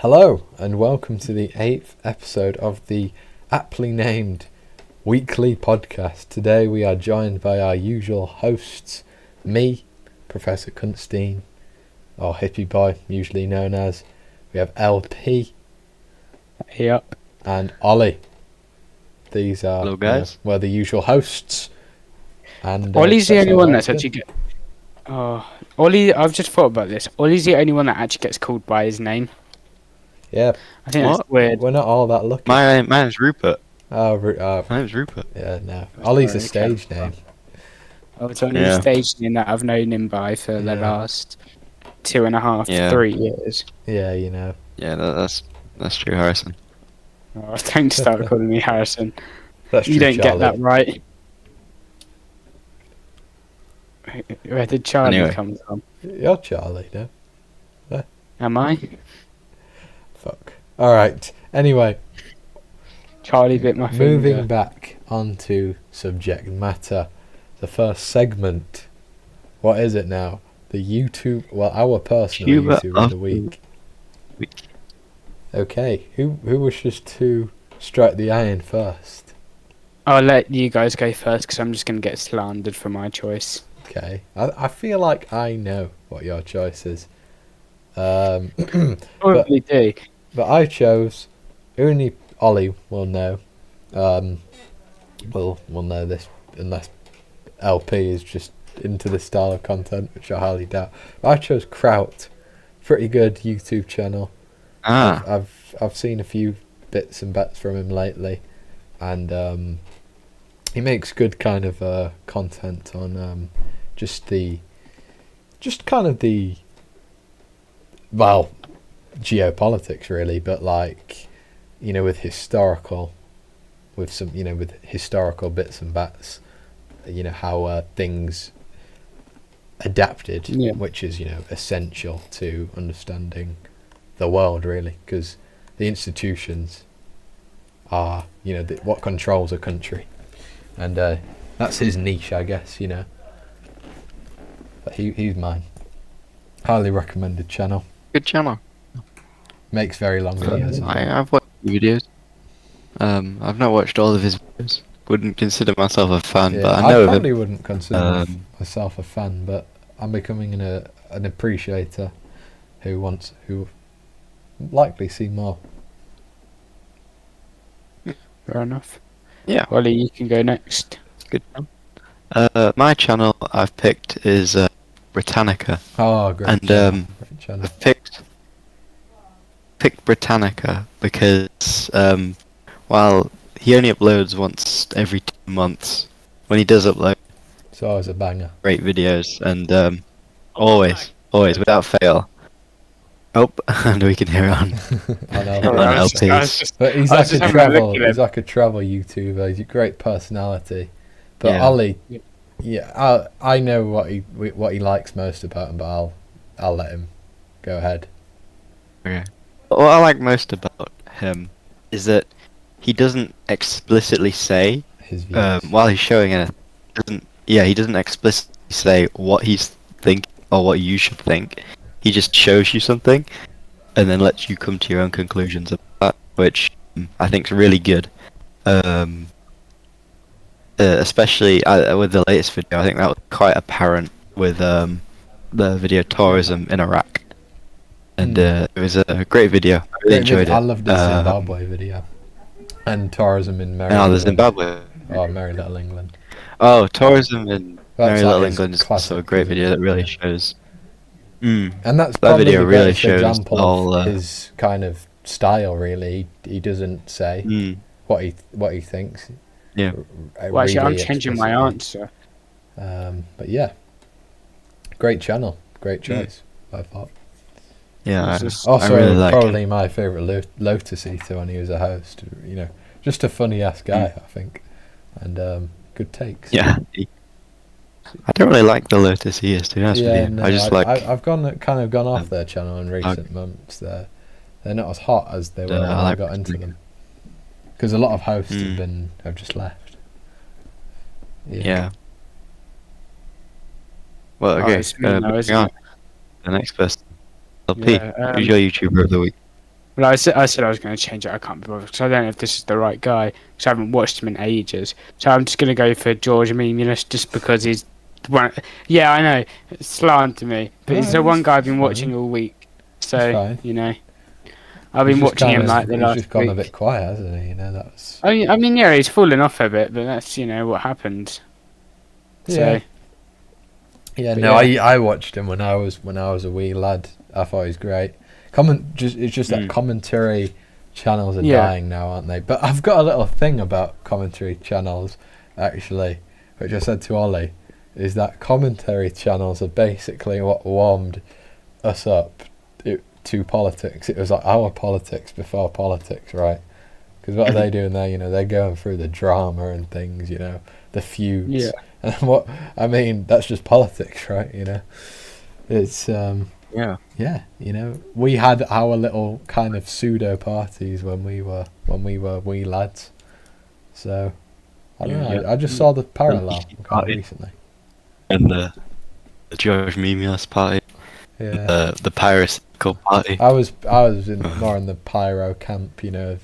Hello and welcome to the 8th episode of the aptly named weekly podcast. Today we are joined by our usual hosts, me, Professor Kunstein, or HippieBoi, usually known as. We have LP. Yep. And Ollie. These are Hello, guys. The usual hosts. And Ollie's the only one that's good. actually Ollie, I've just thought about this. Ollie's the only one that actually gets called by his name. Yeah. I think What? that's weird. We're not all that lucky. My name's Rupert. My My name's Rupert. Yeah, no. Ollie's a Okay. stage name. It's only Yeah. the stage name that I've known him by for the Yeah. last 2.5, 3 years. Yeah, you know. Yeah, that's true, Harrison. Oh, don't start calling me Harrison. That's You true, don't Charlie. get that right. Where did Charlie Anyway. come from? You're Charlie, no? Am I? Fuck. Alright, anyway, Charlie bit my finger. moving back onto subject matter. The first segment. What is it now? The our personal YouTuber YouTuber of of the the week. week. Okay, who wishes to strike the iron first? I'll let you guys go first because I'm just going to get slandered for my choice. Okay, I feel like I know what your choice is. Probably do. But I chose, only Ollie will know. Will know this unless LP is just into this style of content, which I highly doubt. But I chose Kraut, pretty good YouTube channel. I've seen a few bits and bets from him lately, and he makes good kind of content on just kind of the geopolitics really, but like, you know, with historical bits and bats, you know, how things adapted, Yeah. which is, you know, essential to understanding the world really, because the institutions are, you know, what controls a country, and that's his niche, I guess, you know. But he's mine. Highly recommended channel. Good channel. Makes very long videos. I've watched videos. I've not watched all of his videos. Wouldn't consider myself a fan, Yeah, but I know of probably him. wouldn't consider myself a fan, but I'm becoming an appreciator who likely see more. Fair enough. Yeah, Ollie, you can go next. good channel. My channel I've picked is Britannica, Oh, great and channel. Great channel. I've picked Britannica because while he only uploads once every 2 months, when he does upload, It's always a banger. great videos, and always without fail. Oh, and we can hear on. I know. On I was LPs. just- But he's I like was just a having a look travel. at him. He's like a travel YouTuber. He's a great personality. But Yeah. Ollie, yeah, I know what he likes most about him, but I'll let him go ahead. Okay. What I like most about him is that he doesn't explicitly say His views. while he's showing it. He doesn't explicitly say what he's thinking or what you should think. He just shows you something, and then lets you come to your own conclusions about that, which I think is really good. Especially with the latest video, I think that was quite apparent with the video tourism in Iraq, and it was a great video. I really enjoyed it. I loved the Zimbabwe video and tourism in Merry. Oh, the Zimbabwe. Oh, Merry Little England. Oh, tourism in That's Merry like Little his England is also a classic, great isn't video it? that really Yeah. shows. And that's That probably video the really greatest shows example all, of his kind of style. Really, he doesn't say what he thinks. Yeah. Well, actually, I'm really changing my explicitly. answer. But yeah, great channel, great choice. I thought. Yeah, It's just- Also, I really like probably my favourite Lotus Eater when he was a host. You know, just a funny ass guy, I think, and good takes. Yeah. I don't really like the Lotus ears, to be honest with you. No, I just like. I've gone off their channel in recent months. They're not as hot as they were when I I like got into Britannica. them. Because a lot of hosts have just left. Yeah. Well, okay. it's me now, moving isn't on. it? The next person. LP. Yeah, Who's your YouTuber of the week? Well, I said I was going to change it. I can't be bothered because I don't know if this is the right guy. Because I haven't watched him in ages. So I'm just going to go for George Memulis just because he's one. Yeah, I know. It's slander me, but he's the one guy I've been watching all week. So fine. you know, I've been watching him like the He's last just gone a week. bit quiet, hasn't he? You know, that's. I mean, yeah, he's fallen off a bit, but that's what happened. Yeah. So Yeah, but no, yeah. I watched him when I was a wee lad. I thought he was great. It's just that commentary channels are dying now, aren't they? But I've got a little thing about commentary channels, actually, which I said to Ollie, is that commentary channels are basically what warmed us up to politics. It was like our politics before politics, right? Because what are they doing there? You know, they're going through the drama and things. You know, the feuds. Yeah. And what I mean, that's just politics, right? You know, it's Yeah. yeah. You know, we had our little kind of pseudo parties when we were wee lads. So I don't know. I just saw the parallel kind of recently. And the George Memulis party. Yeah. The piracy party. I was more in the pyro camp. You know,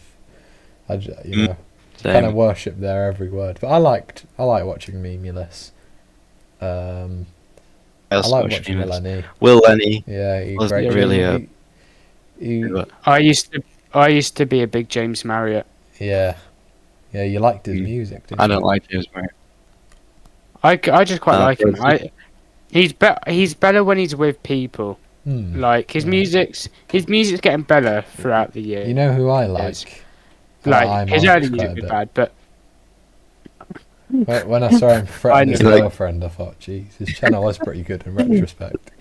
kind of worship their every word. But I like watching Memulus. I like watching Will Lenny. Yeah, he's Wasn't great. really I used to be a big James Marriott. Yeah, you liked his music, didn't you? I don't like James Marriott. I just quite like him. He's better when he's with people. Like his music's getting better throughout the year. You know who I like? Like his early music was bad, but when I saw him threaten his girlfriend, I thought, "Geez, his channel was pretty good in retrospect."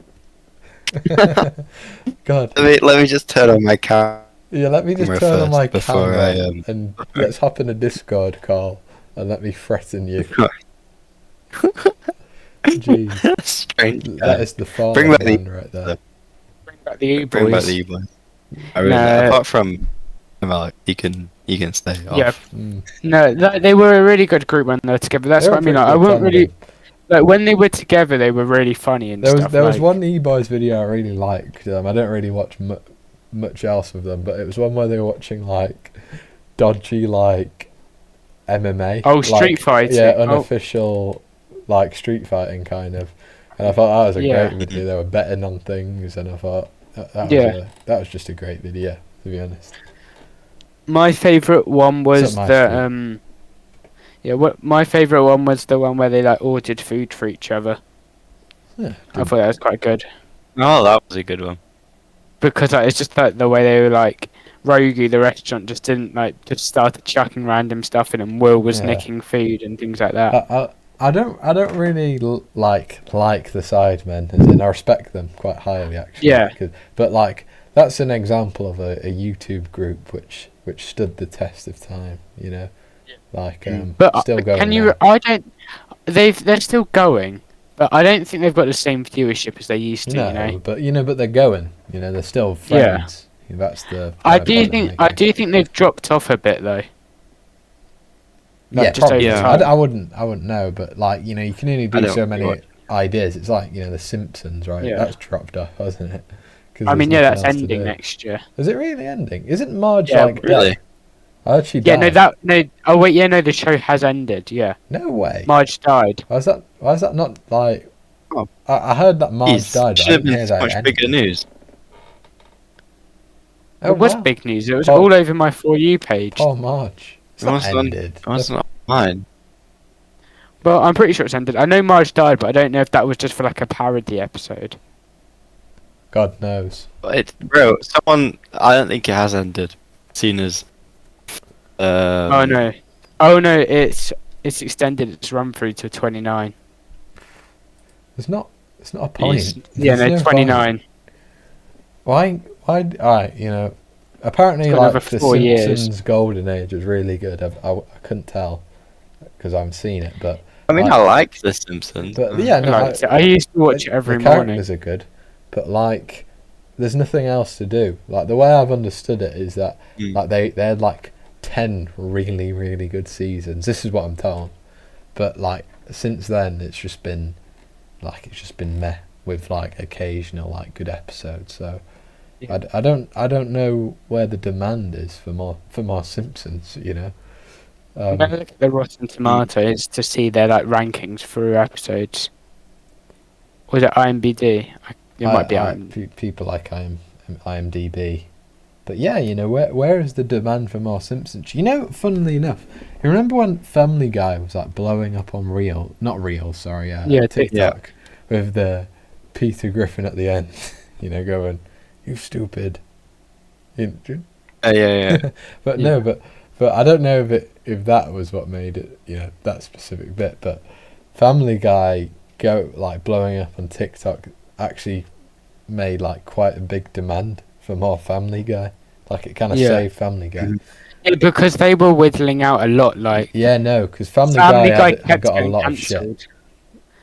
God. Let me just turn on my camera. Yeah, let me just turn on my camera and let's hop in a Discord call and let me threaten you. Jeez. Strange. That is the father Bring back man right there. bring back the U-boys. Bring back the U-boys. I really, apart from Mark, you can stay off. Yeah. No, they were a really good group when they were together. That's what I mean. Like, I wouldn't really like when they were together. They were really funny and stuff. There was one E-boys video I really liked. I don't really watch much else with them, but it was one where they were watching like dodgy like MMA. Oh, street fighting. Yeah, unofficial like street fighting kind of. And I thought that was a great video. They were betting on things, and I thought that was just a great video, to be honest. My favourite one was my favourite one was the one where they like ordered food for each other. Yeah, I thought that was quite good. Oh, that was a good one. Because like, it's just like the way they were like Rogu, the restaurant, just just started chucking random stuff in, and Will was nicking food and things like that. I don't really like the Sidemen, as in I respect them quite highly actually. Yeah. But like that's an example of a YouTube group which stood the test of time, you know. Like but still going. They're still going, but I don't think they've got the same viewership as they used to. No, but they're going. You know, they're still friends. Yeah. That's the. I do think they've dropped off a bit though. Like, I wouldn't know, but like you know, you can only do so many ideas. It's like the Simpsons, right? Yeah. That's dropped off, hasn't it? I mean, that's ending next year. Is it really ending? Isn't Marge like really? Oh, she died. Oh wait, the show has ended. Yeah. No way. Marge died. Why is that not like? Oh. I heard that Marge died. Should have been so much bigger news. It was big news. It was all over my For You page. Oh, Marge. It's not ended. It's not mine. Well, I'm pretty sure it's ended. I know Marge died, but I don't know if that was just for like a parody episode. God knows. I don't think it has ended. Seen as. Oh no, it's extended its run through to 29. It's not a point. No 29. Why? Alright, apparently like the Simpsons golden age was really good. I couldn't tell because I haven't seen it, but I mean, I like the Simpsons. But yeah, no, I used to watch it every morning. The characters are good, but like, there's nothing else to do. Like the way I've understood it is that like they had like 10 really really good seasons. This is what I'm told, but like since then it's just been meh with like occasional like good episodes. So Yeah. I don't know where the demand is for more Simpsons. You know. I'm gonna look at the Rotten Tomatoes to see their like rankings for episodes. Was it IMDb? It might be IMDb. People like IMDb. But yeah, you know, where is the demand for more Simpsons? You know, funnily enough, you remember when Family Guy was like blowing up on TikTok, with the Peter Griffin at the end, you know, going, "You stupid." Yeah. But no, but I don't know if that was what made it, you know, that specific bit. But Family Guy blowing up on TikTok actually made like quite a big demand for more Family Guy. Like it kind of saved Family Guy. Yeah, because they were whittling out a lot. Like because Family Guy had got a lot cancelled. of shit.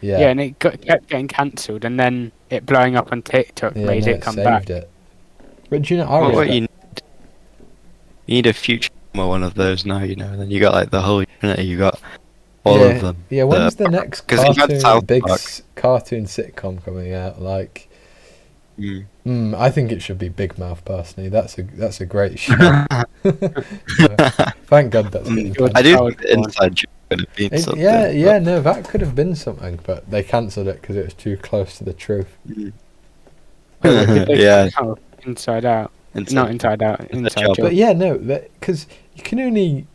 Yeah, and it kept getting cancelled, and then it blowing up on TikTok made it come back. It. But do you know, you need a future one of those now, you know, and then you got like the whole Trinity, you got all of them. Yeah, when's the next cartoon sitcom coming out? Like, I think it should be Big Mouth. Personally, that's a great show. Thank God that's getting cancelled. I do think the inside joke could have been something. No, that could have been something, but they cancelled it because it was too close to the truth. Yeah. Inside Out. Not Inside Out. Inside Job. But yeah, no, because you can only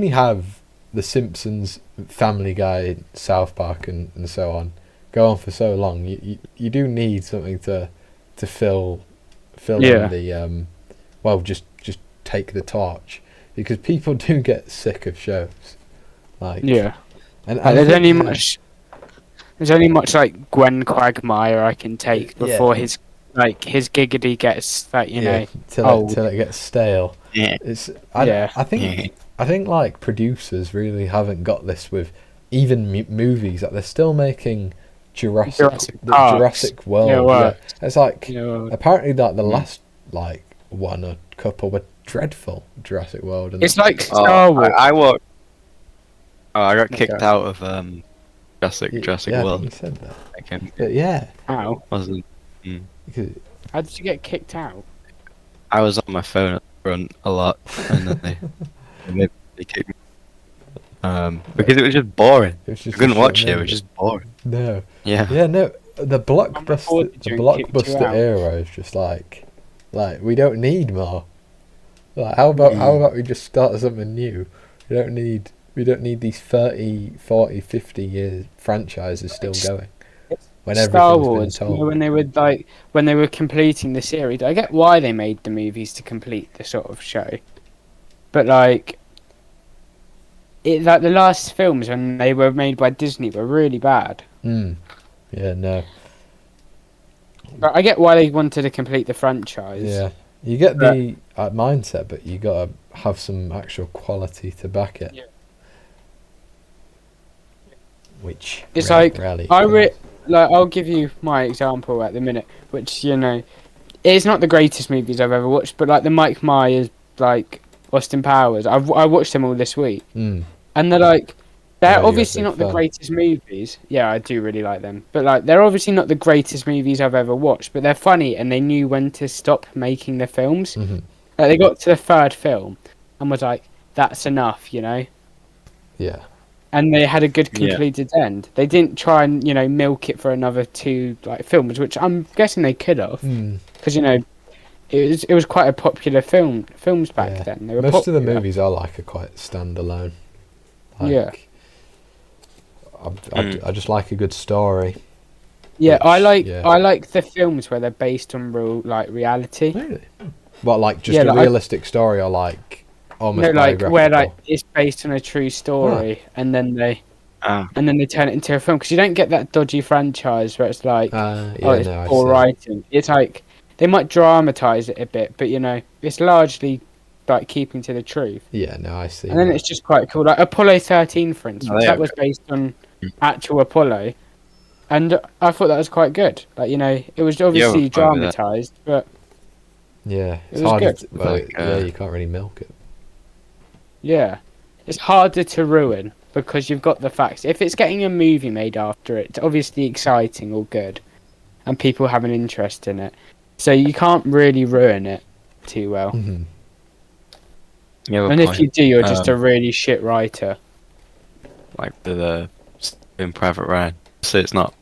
have the Simpsons, Family Guy, South Park, and so on go on for so long. You do need something to fill in the just take the torch, because people do get sick of shows. Like and there's only much like Gwen Quagmire I can take before his giggity gets old. till it gets stale. I think like producers really haven't got this with even movies. Like they're still making Jurassic World. It's like apparently like the last like one or couple were dreadful. Jurassic World. And it's like Star Wars. I got kicked out of Jurassic World. You said that. But yeah. How? Wasn't. How did you get kicked out? I was on my phone at the front a lot, and then they kicked me. Because it was just boring. I couldn't watch it. It was just boring. No. Yeah. Yeah. No. The blockbuster era is just like we don't need more. Like how about we just start something new? We don't need these 30, 40, 50 years franchises still going. When Star Wars, when they were completing the series, I get why they made the movies to complete the sort of show, but like the last films when they were made by Disney were really bad. Yeah, no. But I get why they wanted to complete the franchise. Yeah, you get the mindset, but you gotta have some actual quality to back it. Yeah. Which it's I'll give you my example at the minute, which it's not the greatest movies I've ever watched, but like the Mike Myers, like Austin Powers, I watched them all this week, and they're obviously not the greatest movies. Yeah, I do really like them, but like they're obviously not the greatest movies I've ever watched, but they're funny and they knew when to stop making the films. Like they got to the third film and was like, that's enough, Yeah. And they had a good completed end. They didn't try and milk it for another two films, which I'm guessing they could have, because it was quite a popular films back then. They were most of the movies are quite standalone. I just like a good story. Yeah, I like the films where they're based on real reality. Really? Well, just a realistic story, or almost biographical. Where it's based on a true story, and then they turn it into a film, because you don't get that dodgy franchise where it's it's poor writing. It's they might dramatize it a bit, but it's largely keeping to the truth. Yeah, no, I see. And then it's just quite cool. Like Apollo 13, for instance, that was based on actual Apollo, and I thought that was quite good. It was obviously dramatized, but it's hard. You can't really milk it. Yeah, it's harder to ruin because you've got the facts. If it's getting a movie made after it, it's obviously exciting or good, and people have an interest in it. so you can't really ruin it too well. Mhm. And if you do, you're just a really shit writer. Like the in Private Ryan. So it's not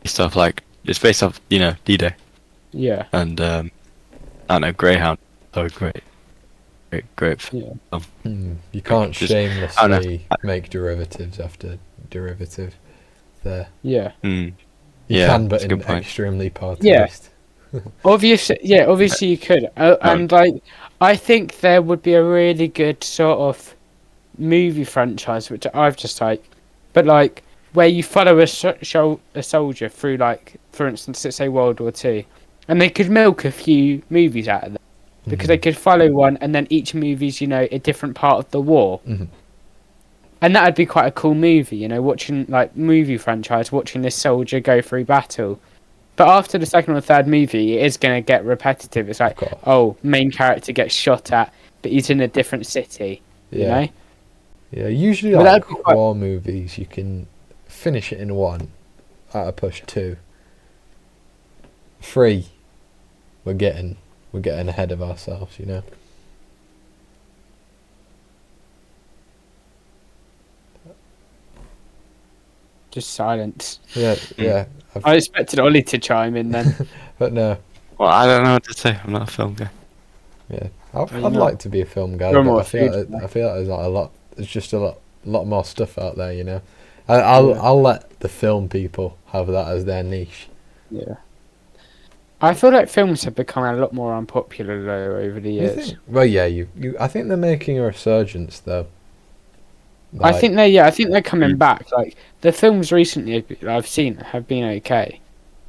stuff like it's based off D-Day Yeah. and I don't know, Greyhound. Oh, great film. Yeah. You can't Just- shamelessly make derivatives after derivative. There, Yeah. Mm. you Yeah, can, that's but a in good point. extremely poor Yeah. taste. Obviously, you could. And like, I think there would be a really good sort of movie franchise, which I've just like, but like where you follow a soldier through, like, for instance, let's say World War Two, and they could milk a few movies out of them because they could follow one, and then each movie's a different part of the war. Mhm. And that'd be quite a cool movie, watching like movie franchise, watching this soldier go through battle. But after the second or third movie, it is going to get repetitive. It's like, course. oh, main character gets shot at, but he's in a different city. You Yeah. know? Yeah, usually But like that'd be quite- war movies, you can finish it in one, at a push 2. 3, we're getting ahead of ourselves, Just silence. Yeah, yeah. I expected Ollie to chime in then. But no, Well, I don't know what to say. I'm not a film guy. yeah. Are I'd you not? like to be a film guy, You're but more I feel food like, guy. I feel like there's like a lot. There's just a lot more stuff out there, I'll let the film people have that as their niche. Yeah. I feel like films have become a lot more unpopular though over the You years. think? Well, yeah. I think they're making a resurgence though. I think they're coming back. Like the films recently I've seen have been okay,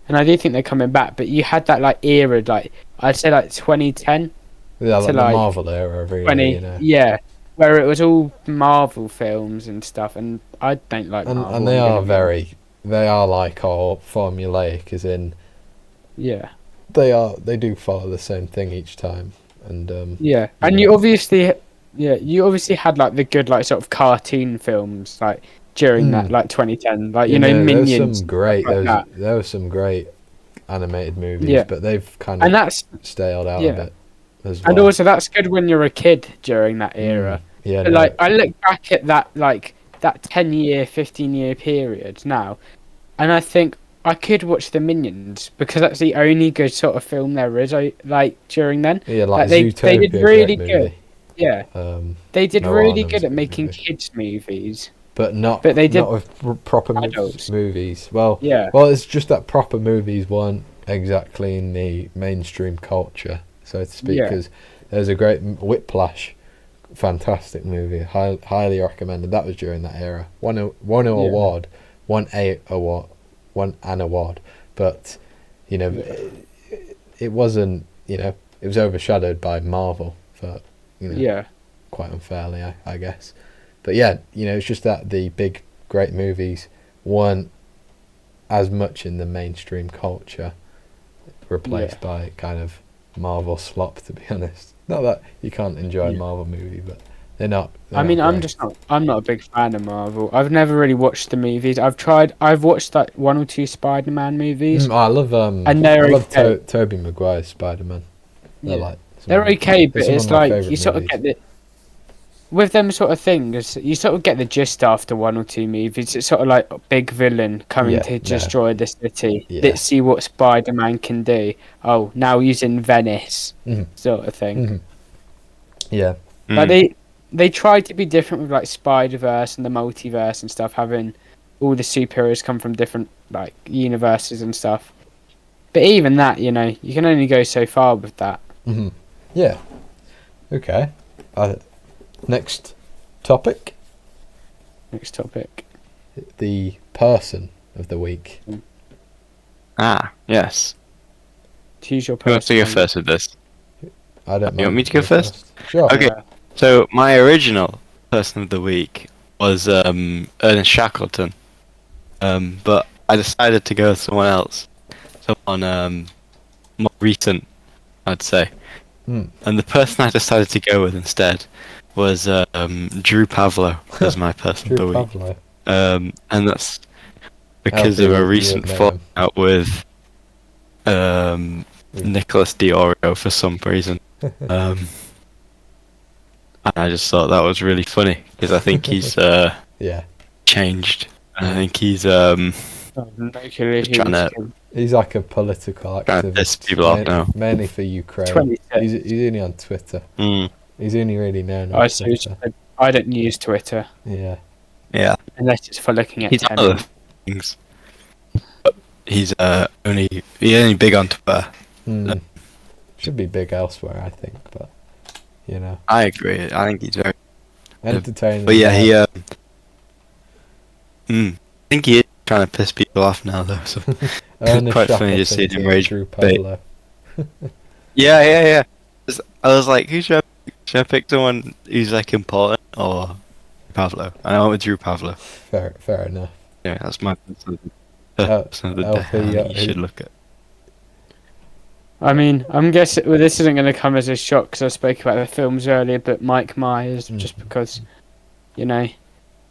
and I do think they're coming back. But you had that like era, like I'd say like 2010, Yeah, like to, the like, Marvel era, really. 20, yeah, where it was all Marvel films and stuff, and I don't like Marvel. And they are like all formulaic, as in yeah, they do follow the same thing each time, and yeah, and you obviously had like the good like sort of cartoon films like during that like 2010, like Minions. There was some great stuff like that. there was some great animated movies, Yeah. but they've kind And of that's staled out yeah. a bit as well. and also that's good when you're a kid during that era. Yeah, But, no, like I look back at that 10-year, 15-year period now, and I think I could watch the Minions because that's the only good sort of film there is. Like during then, yeah, like they Zootopia, did really great good. movie. Yeah, they did Noah really Arnhem's good a at good making movie. kids movies. But they did not with proper adults. movies. Well, Yeah. Well, it's just that proper movies weren't exactly in the mainstream culture, so to speak. Yeah. Because there's a great Whiplash, fantastic movie, highly recommended. That was during that era. Won an award, won an award, but it wasn't. It was overshadowed by Marvel for Yeah, quite unfairly, I guess. But yeah, it's just that the big, great movies weren't as much in the mainstream culture, replaced by kind of Marvel slop, to be honest. Not that you can't enjoy a Marvel movie, but they're not. I mean, I'm not a big fan of Marvel. I've never really watched the movies. I've watched like 1 or 2 Spider-Man movies. I love and they're okay. Tobey Maguire's Spider-Man. Yeah. They're okay, but some of it's my like favourite you sort of movies. get with them sort of things, you sort of get the gist after 1 or 2 movies. It's sort of like a big villain coming to destroy the city. Yeah. Let's see what Spider-Man can do. Oh, now he's in Venice, sort of thing. Mhm. Yeah. Like they try to be different with like Spider-Verse and the multiverse and stuff, having all the superheroes come from different like universes and stuff. But even that, you can only go so far with that. Yeah. Okay. Next topic. Next topic. The person of the week. Ah, yes. Choose your Who wants to go person. first with this? I don't know. You want me to go first? Sure. Okay. So my original person of the week was Ernest Shackleton, but I decided to go with someone else, someone more recent, I'd say. And the person I decided to go with instead was Drew Pavlo as my person of the Drew week. Pavlo. And that's because LP of a would recent know him. fallout with Nicholas Diorio for some reason. And I just thought that was really funny because I think he's Yeah. changed. I think he's No clue just who trying this to is. He's like a political trying to piss activist, people off now. mainly for Ukraine. 26. He's only on Twitter. Mm, He's only really known on I see. Twitter. I don't use Twitter Yeah. yeah, unless it's for looking at he's on other tennis. things. But he's only big on Twitter. Should be big elsewhere, I think, but you know, I agree. I think he's very entertaining. But yeah, guy. I think he is trying to piss people off now, though. So Earn a quite shop funny up to see him into rage. Drew bait. Pavlo. Yeah. I was like, who should I pick? Someone who's like important or Pavlo? And I went with Drew Pavlo. Fair enough. Yeah, that's my person of the day. LP, I think you should look at. I mean, I'm guessing this isn't going to come as a shock because I spoke about the films earlier, but Mike Myers, just because, you know,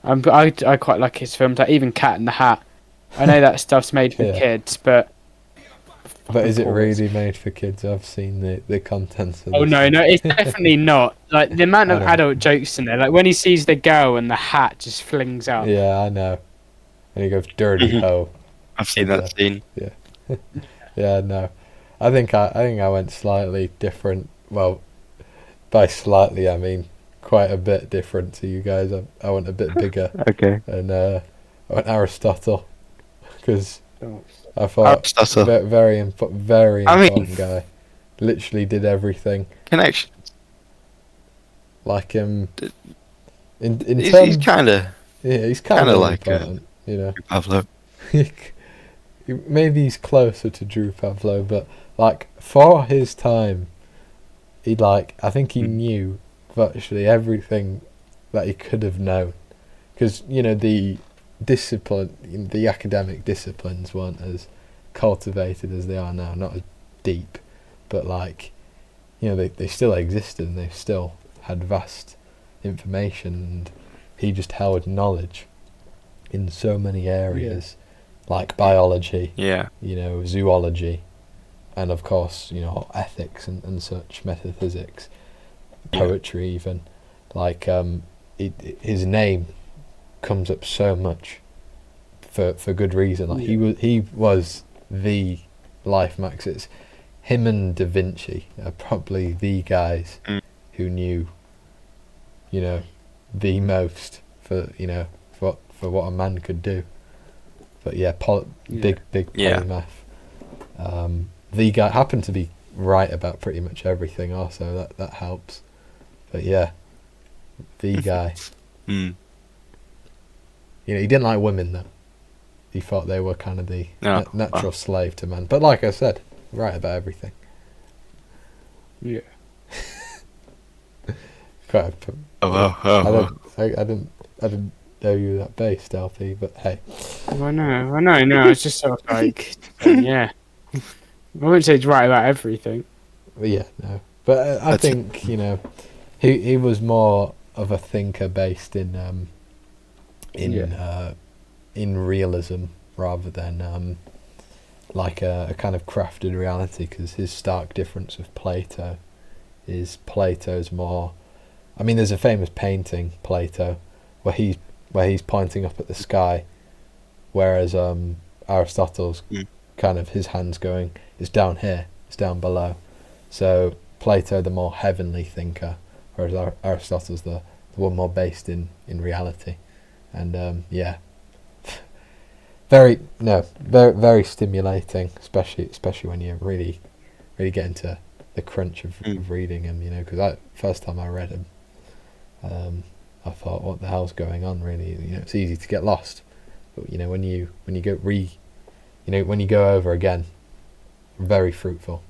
I quite like his films, like even Cat in the Hat. I know that stuff's made for kids, but is it really made for kids? I've seen the contents of Oh this. no, it's definitely not. Like the amount of adult jokes in there, like when he sees the girl and the hat just flings out. Yeah, I know. And he goes, dirty hoe. I've seen that scene. Yeah. Yeah, no. I think I went slightly different. Well, by slightly I mean quite a bit different to you guys. I went a bit bigger. Okay. And I went Aristotle because I thought Aristotle. very important guy. Literally did everything. Connections. Like in He's terms, kind of. yeah, he's kind of like important, you know. Pavlo. Maybe he's closer to Drew Pavlo, but like for his time, I think he knew virtually everything that he could have known, because you know the academic disciplines weren't as cultivated as they are now, not as deep, but like, you know, they still existed and they still had vast information, and he just held knowledge in so many areas. Like biology, you know, zoology, and of course, you know, ethics and such, metaphysics, poetry even. Like, his name comes up so much for good reason. Like he was the life max. It's him and Da Vinci are probably the guys who knew, you know, the most for, you know, for what a man could do. But yeah, big polymath. The guy happened to be right about pretty much everything also, that helps. But yeah, the guy. You know, he didn't like women though. He thought they were kind of the natural slave to man. But like I said, right about everything. Yeah. Quite Oh. I didn't know you were that based, LP, but hey. I know. It's just sort of like, yeah. I wouldn't say it's right about everything. But yeah, no. But I think, you know, he was more of a thinker based in realism rather than like a kind of crafted reality, because his stark difference with Plato is Plato's more. I mean, there's a famous painting, Plato, where he's pointing up at the sky, whereas Aristotle's kind of his hands going, it's down here, it's down below. So Plato, the more heavenly thinker, whereas Aristotle's the one more based in reality. And yeah, very stimulating, especially when you really get into the crunch of reading him, you know, because first time I read him, I thought, what the hell's going on, really? You know, it's easy to get lost, but you know, when you go over again, very fruitful.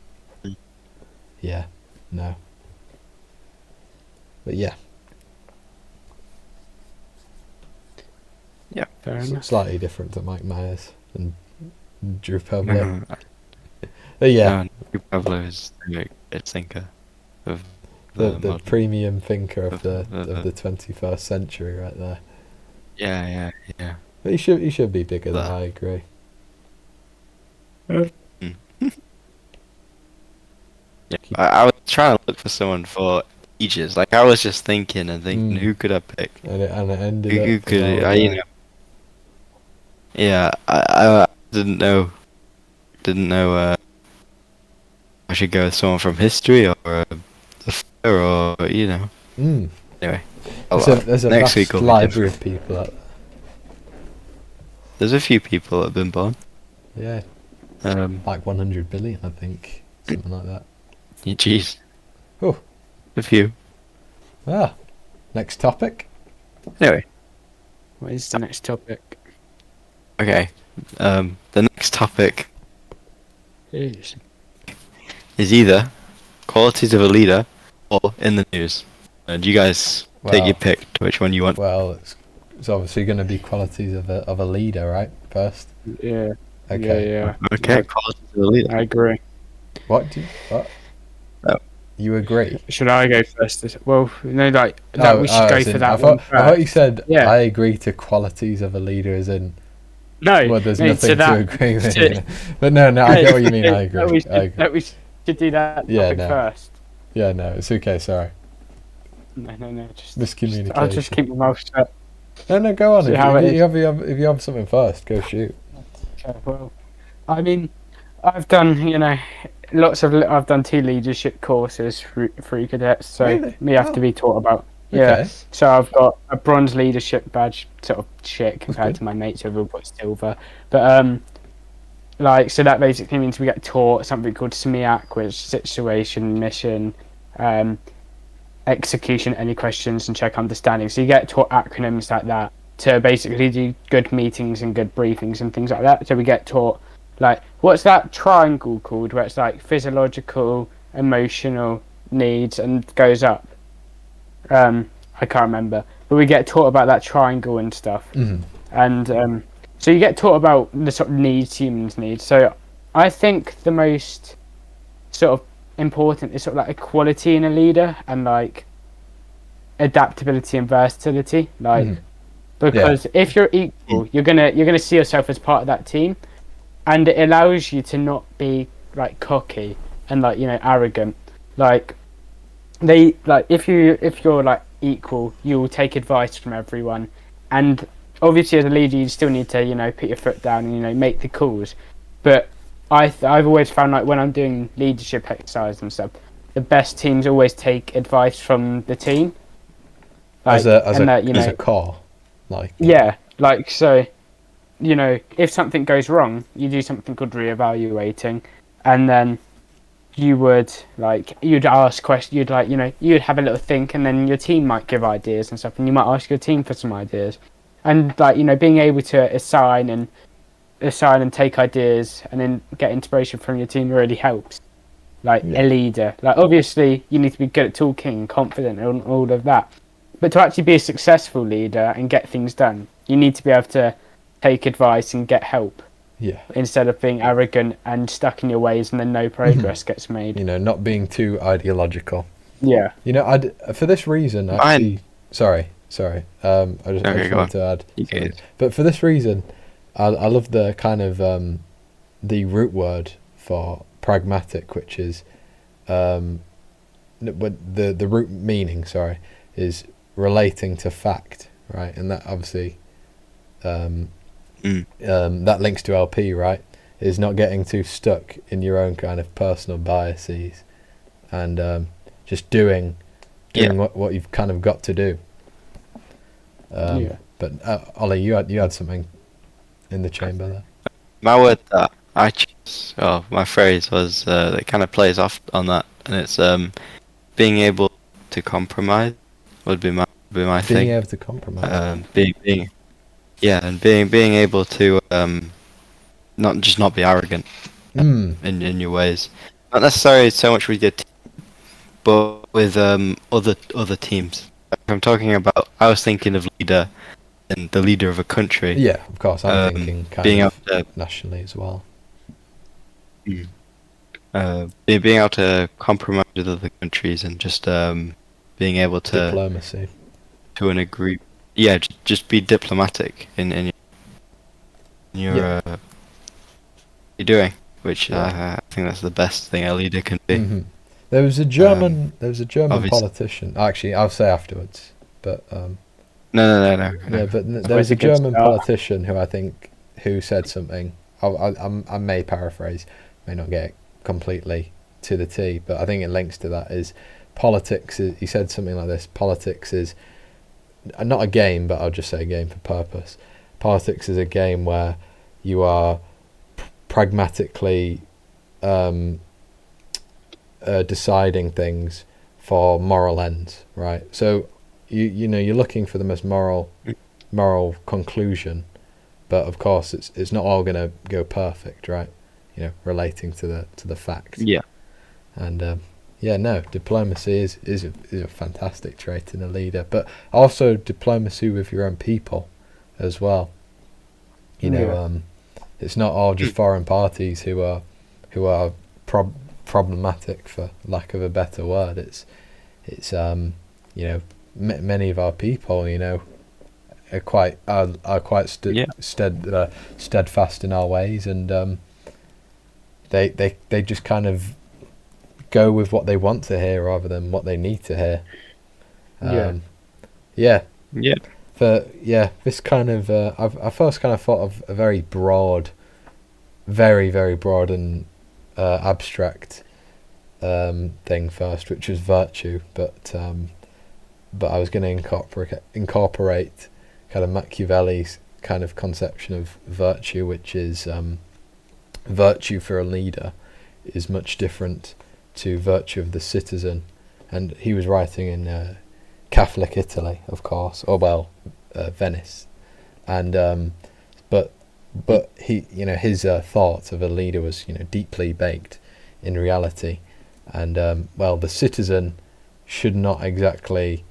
Yeah, no, but yeah, fair enough. Slightly different to Mike Myers and Drew Pavlo. But yeah, Drew Pavlo is a thinker of the premium thinker of the 21st century, right there. Yeah. But he should be bigger than I agree. Yeah, I was trying to look for someone for ages. Like I was just thinking and thinking, who could I pick? And it ended Who up. could I? You know. Yeah, I didn't know. Didn't know. I should go with someone from history or the fair or you know. Anyway, There's a next week vast will be library different. of people out there. There's a few people that have been born. Yeah. Like 100 billion, I think. Something like that. Yeah, jeez. Oh. A few. Next topic. Anyway. What is the next topic? Okay. The next topic Is either qualities of a leader or in the news. And you guys take your pick to which one you want. Well, it's obviously going to be qualities of a leader, right? First. Yeah. Okay. Yeah. Okay, qualities of a leader. I agree. What? Oh. You agree? Should I go first? Well, no, like that. We should go for that I one thought you said Yeah. I agree to qualities of a leader, as in. No. Well, there's no, nothing to that, agree with. But no, I get what you mean. I agree. We should do that topic first. Yeah, no, it's okay. Sorry. No. Just Miscommunication. I'll just keep my mouth shut. No, go on. See If how it you have something first, go shoot. Okay, well, I mean, I've done, I've done 2 leadership courses through cadets, so Really? me have to be taught about. Yeah, Okay. so I've got a bronze leadership badge, sort of shit compared good. to my mates who've all got silver. But so that basically means we get taught something called SMEAC, which is situation, mission, execution, any questions, and check understanding. So you get taught acronyms like that to basically do good meetings and good briefings and things like that. So we get taught, like, what's that triangle called, where it's like physiological, emotional needs and goes up. I can't remember, but we get taught about that triangle and stuff. And so you get taught about the sort of needs humans need. So I think the most sort of important is sort of like equality in a leader and like adaptability and versatility, because if you're equal, you're gonna see yourself as part of that team, and it allows you to not be like cocky and like arrogant. Like if you're like equal, you will take advice from everyone, and obviously as a leader you still need to put your foot down and make the calls. But I've always found, like, when I'm doing leadership exercise and stuff, the best teams always take advice from the team, like, as a core, like. Yeah, like, so if something goes wrong, you do something called reevaluating, and then you'd ask questions, you'd have a little think, and then your team might give ideas and stuff, and you might ask your team for some ideas, and being able to assign and take ideas and then get inspiration from your team really helps. A leader, obviously you need to be good at talking, confident, and all of that, but to actually be a successful leader and get things done, you need to be able to take advice and get help. Yeah. Instead of being arrogant and stuck in your ways, and then no progress gets made. Not being too ideological. Yeah. For this reason, actually. Sorry. I just wanted to add. Okay. But for this reason, I love the kind of the root word for pragmatic, which is the root meaning. Sorry, is relating to fact, right? And that obviously. That links to LP, right? Is not getting too stuck in your own kind of personal biases, and just doing what you've kind of got to do. But Ollie, you had something in the chamber there. My word that I chose, my phrase was that kind of plays off on that, and it's being able to compromise would be my thing. Being able to compromise. Being able to not be arrogant in your ways, not necessarily so much with your team, but with other teams. If I'm talking about, I was thinking of leader and the leader of a country. Yeah, of course. I'm thinking being able to nationally as well. Being able to compromise with other countries and just being able to diplomacy to an agree. Yeah, just be diplomatic in your you're doing, which I think that's the best thing a leader can be. There was a German obviously- politician. Actually, I'll say afterwards. But No. yeah, but there was always a a good German start. politician who said something. I may paraphrase, may not get it completely to the T, but I think it links to that. Is politics? He said something like this: politics is not a game, but I'll just say a game for purpose. Politics is a game where you are pragmatically deciding things for moral ends, right? So you know you're looking for the most moral conclusion, but of course it's not all going to go perfect, right? You know, relating to the fact. Yeah. And diplomacy is a fantastic trait in a leader, but also diplomacy with your own people as well. You know, it's not all just foreign parties who are problematic, for lack of a better word. It's you know, many of our people, you know, are quite steadfast in our ways, and they just kind of go with what they want to hear rather than what they need to hear. This kind of I first kind of thought of a very broad, very broad and abstract thing first, which was virtue, but I was going to incorporate kind of Machiavelli's kind of conception of virtue, which is virtue for a leader is much different to virtue of the citizen. And he was writing in Catholic Italy, of course, Venice, and but he, you know, his thought of a leader was, you know, deeply baked in reality, and the citizen should not exactly.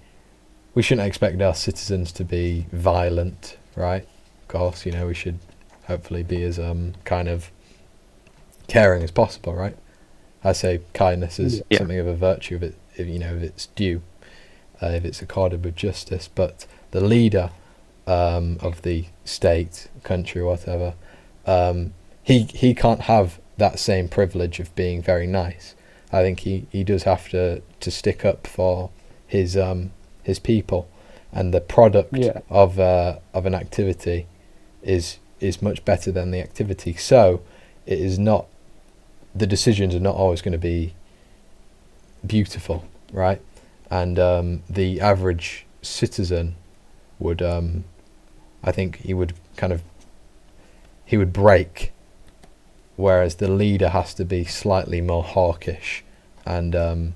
We shouldn't expect our citizens to be violent, right? Of course, you know, we should hopefully be as kind of caring as possible, right? I say kindness is something of a virtue, if it's due, if it's accorded with justice. But the leader of the state, country, whatever, he can't have that same privilege of being very nice. I think he does have to stick up for his people, and the product of an activity is much better than the activity. So it is not. The decisions are not always going to be beautiful, right? And the average citizen would, I think he would break, whereas the leader has to be slightly more hawkish and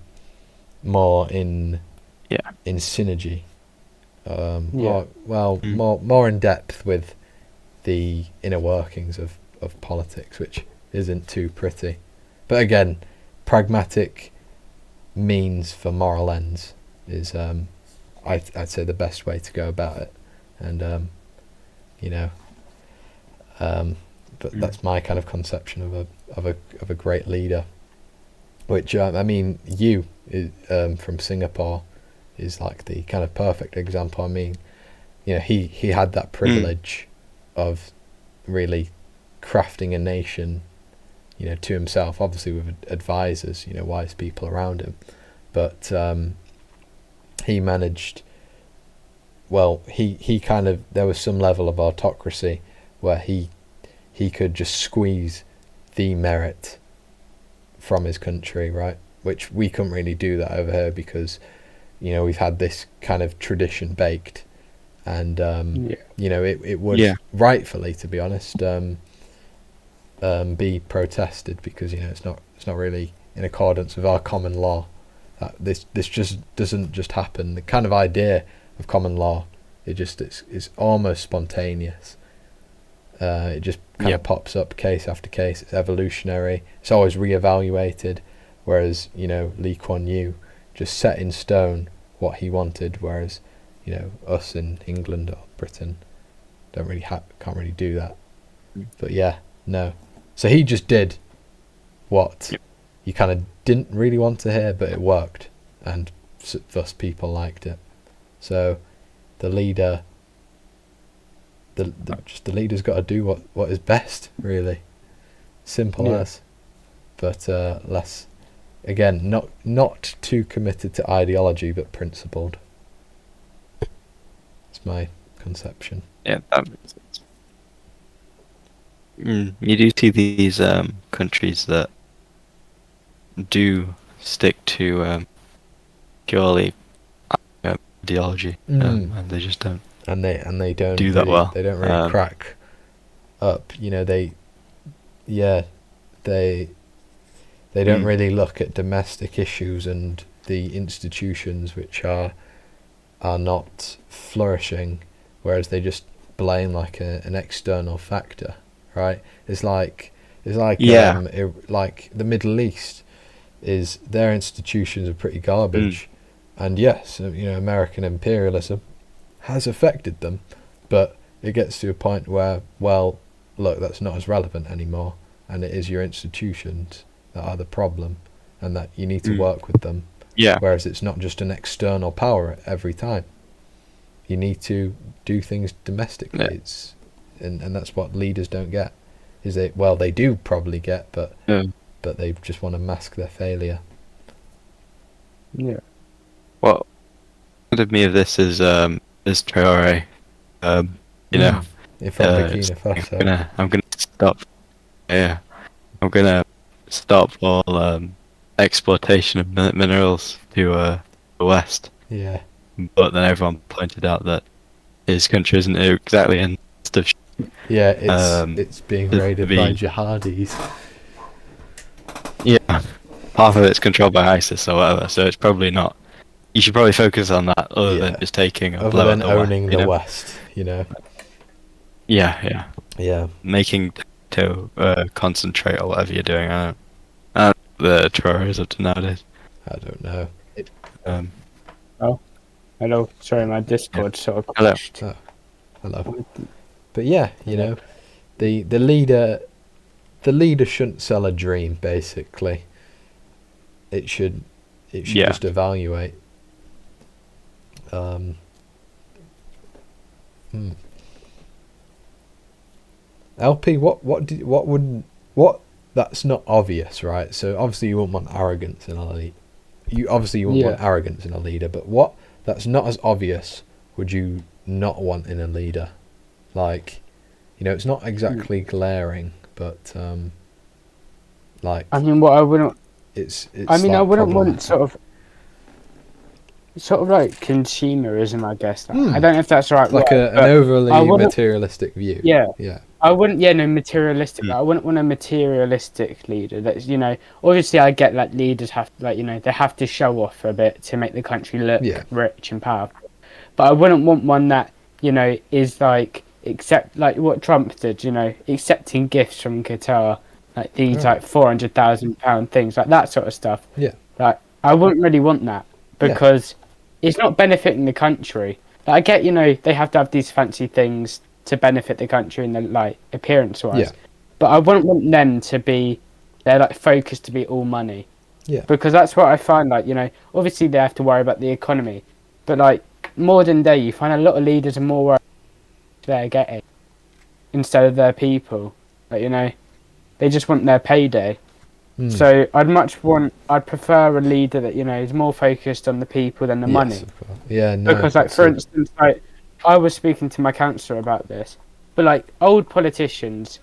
more in synergy, more in depth with the inner workings of politics, which isn't too pretty. But again, pragmatic means for moral ends is I'd say the best way to go about it. And but that's my kind of conception of a great leader, which I mean, you from Singapore is like the kind of perfect example. I mean, you know, he had that privilege of really crafting a nation, you know, to himself, obviously with advisors, you know, wise people around him, but he managed. Well, he kind of, there was some level of autocracy where he could just squeeze the merit from his country, right? Which we couldn't really do that over here because, you know, we've had this kind of tradition baked, and you know, it would rightfully, to be honest, be protested because, you know, it's not really in accordance with our common law. This just doesn't just happen. The kind of idea of common law, it's almost spontaneous. It just kind of pops up case after case. It's evolutionary. It's always reevaluated. Whereas, you know, Lee Kuan Yew just set in stone what he wanted. Whereas, you know, us in England or Britain can't really do that. But yeah, no. So he just did what you kind of didn't really want to hear, but it worked, and thus people liked it. So the leader, the leader's got to do what is best, really. Simple as, but less again, not too committed to ideology, but principled. It's my conception. Yeah, that makes sense. You do see these countries that do stick to purely ideology, and they just don't. And they don't do that really, well. They don't really crack up. You know, they don't really look at domestic issues and the institutions which are not flourishing, whereas they just blame like an external factor, right? It's like like the Middle East, is their institutions are pretty garbage, and yes, you know, American imperialism has affected them, but it gets to a point where, well, look, that's not as relevant anymore, and it is your institutions that are the problem, and that you need to work with them. Yeah. Whereas it's not just an external power every time. You need to do things domestically. Yeah. It's and that's what leaders don't get. They do probably get, but they just want to mask their failure. Yeah. What reminded me of this is Traore. You know, If from Burkina Faso. I'm gonna stop. Yeah, I'm gonna stop all exploitation of minerals to the west. Yeah. But then everyone pointed out that his country isn't exactly in stuff. Yeah, it's being raided by jihadis. Yeah, half of it's controlled by ISIS or whatever, so it's probably not. You should probably focus on that, other than just taking a blow other at than the owning West, the West, you know. Yeah. Making to concentrate or whatever you're doing. I don't the Traore is up to nowadays. I don't know. Hello. Sorry, my Discord sort of Hello. crashed. Hello. But yeah, you know, the leader shouldn't sell a dream. Basically, it should just evaluate. LP, what that's not obvious, right? So obviously you wouldn't want arrogance in a leader. You obviously wouldn't want arrogance in a leader, but what that's not as obvious would you not want in a leader? Like, you know, it's not exactly glaring, but like. I mean, what I wouldn't. It's I mean, like I wouldn't want problematic. sort of like consumerism, I guess. I don't know if that's the right Like word, an overly materialistic view. Yeah. I wouldn't. Yeah, no, materialistic. I wouldn't want a materialistic leader. That's, you know, obviously I get that leaders have, like, you know, they have to show off a bit to make the country look rich and powerful. But I wouldn't want one that, you know, is like like what Trump did, you know, accepting gifts from Qatar, like these like £400,000 things, like that sort of stuff. Yeah. Like, I wouldn't really want that, because it's not benefiting the country. Like, I get, you know, they have to have these fancy things to benefit the country in the, like, appearance wise, but I wouldn't want them to be, they're like focused to be all money, because that's what I find. Like, you know, obviously they have to worry about the economy, but like modern day you find a lot of leaders are more worried about what they're getting instead of their people. Like, you know, they just want their payday. So I'd prefer a leader that, you know, is more focused on the people than the money. Yeah, no. Because, like, for instance, like, I was speaking to my counsellor about this, but like old politicians,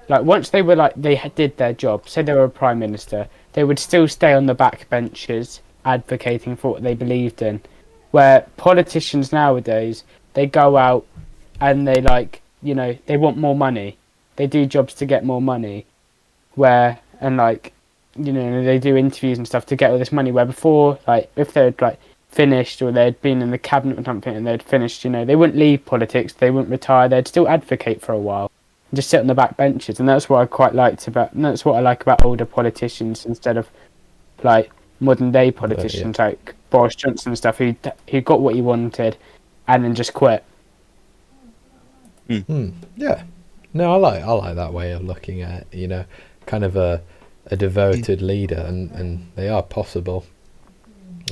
like once they were like did their job, say they were a prime minister, they would still stay on the back benches advocating for what they believed in. Where politicians nowadays, they go out and they, like, you know, they want more money, they do jobs to get more money, and like, you know, they do interviews and stuff to get all this money. Where before, like, if they'd like finished or they'd been in the cabinet or something and they'd finished, you know, they wouldn't leave politics, they wouldn't retire, they'd still advocate for a while and just sit on the back benches. And that's what I quite liked about, and that's what I like about older politicians instead of like modern day politicians like Boris Johnson and stuff, who got what he wanted and then just quit. Yeah, no, I like that way of looking at it, you know, kind of a devoted leader, and they are possible.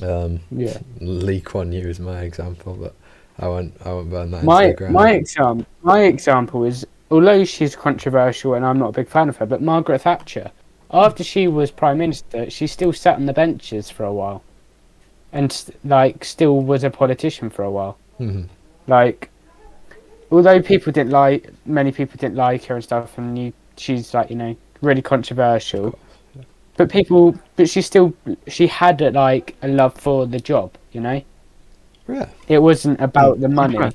Lee Kuan Yew is my example, but I won't burn that into the ground. My example is, although she's controversial and I'm not a big fan of her, but Margaret Thatcher, after she was prime minister, she still sat on the benches for a while, and like still was a politician for a while. Mm-hmm. Like, although many people didn't like her and stuff, and she's like, really controversial. But she had like a love for the job, Yeah. It wasn't about the money. I'm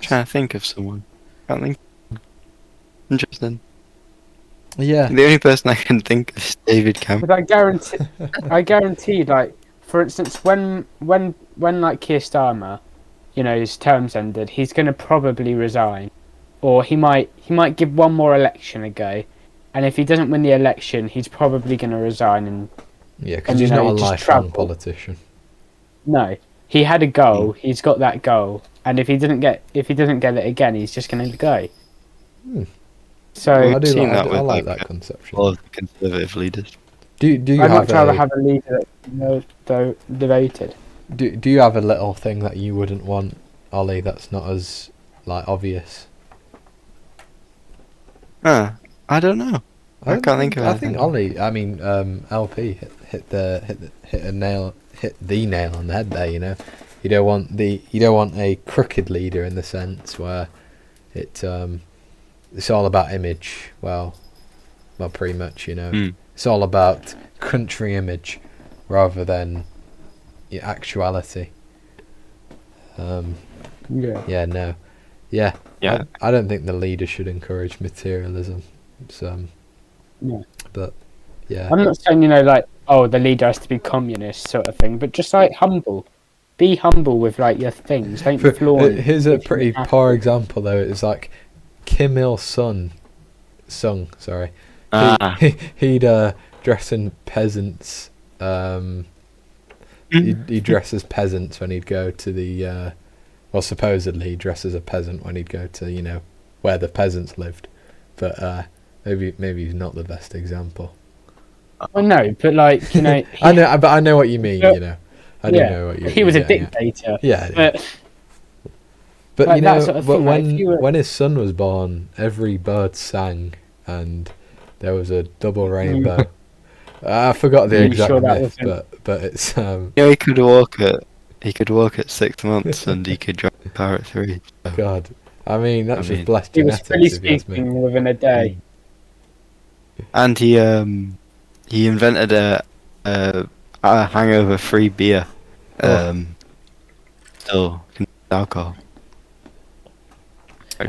trying to think of someone. Can't think. Interesting. Yeah. The only person I can think of is David Cameron. But I guarantee, like, for instance, when like Keir Starmer, his term's ended, he's gonna probably resign, or he might give one more election a go, and if he doesn't win the election, he's probably gonna resign and because he's not a lifelong politician. No, he had a goal. He's got that goal, and if he doesn't get it again, he's just gonna go. So I like like, that conception. All of the Conservative leaders. Do you I'd much have rather have a leader that's devoted. Do you have a little thing that you wouldn't want, Ollie? That's not as like obvious. I don't know. I can't think of I anything. think Ollie. I mean, LP hit the nail on the head there. You don't want a crooked leader in the sense where it's all about image. Well, pretty much. It's all about country image rather than your actuality. Yeah. I don't think the leader should encourage materialism. But yeah, I'm not saying like, oh, the leader has to be communist sort of thing, but just like be humble with like your things. Don't flaunt. Here's a pretty poor example though. It's like Kim Il Sung. Sorry, he'd dress in peasants. He'd dress as peasants when he'd go to the. Well, supposedly he'd dress as a peasant when he'd go to where the peasants lived, but maybe he's not the best example. Well, no, but like I know what you mean. I do know what you mean. He was a dictator. Yeah. But like sort of thing, when his son was born, every bird sang, and there was a double rainbow. I forgot the exact myth, but it's He could walk at 6 months, and he could drive a car at 3. So. God, I mean that's just blessed he was genetics. fully speaking within a day. And he invented a hangover-free beer. Still alcohol.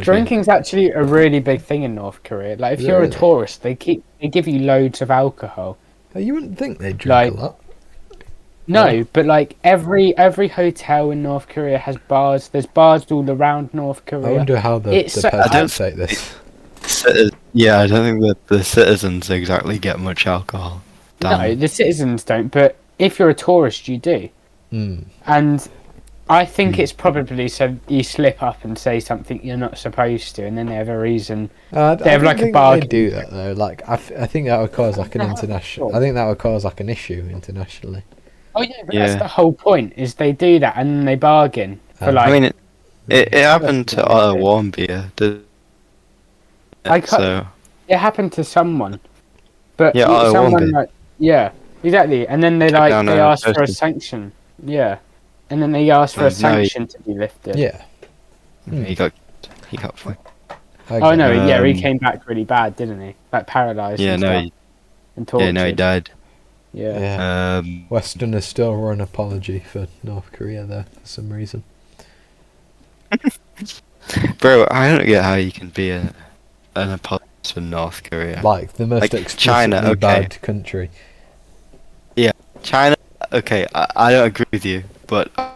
Drinking's actually a really big thing in North Korea. Like, if you're a tourist, they give you loads of alcohol. You wouldn't think they drink a lot. No, but like every hotel in North Korea has bars. There's bars all around North Korea. I wonder how the peasants take this. I don't think that the citizens exactly get much alcohol. No, the citizens don't. But if you're a tourist, you do. And I think it's probably so you slip up and say something you're not supposed to, and then they have a reason. They have like a bargain. They do that though. Like I think that would cause like an international. I think that would cause like an issue internationally. Oh yeah, but that's the whole point. Is they do that and then they bargain for like. I mean, it happened to Warmbier. It happened to someone, but someone exactly. And then they asked for a sanction. Yeah, and then they asked for a sanction to be lifted. Yeah, he got fine. Oh no, he came back really bad, didn't he? Like paralysed. Yeah, and tortured. He died. Yeah. Westerners still were an apology for North Korea there for some reason. Bro, I don't get how you can be an apologist for North Korea. Like the most explicitly bad country. Yeah, China. Okay, I don't agree with you, but I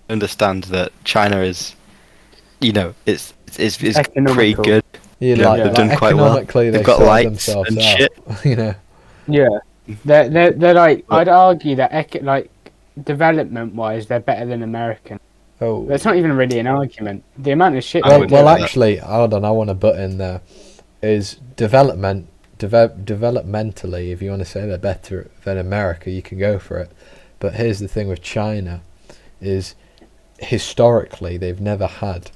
understand that China is, it's pretty good. Yeah, they've done quite well. They've got lights and shit. Yeah, they're like, I'd argue that like development-wise, they're better than American. Oh, that's not even really an argument. The amount of shit. Well, actually, hold on. I want to butt in there. Is developmentally, if you want to say they're better than America, you can go for it. But here's the thing with China, is historically they've never had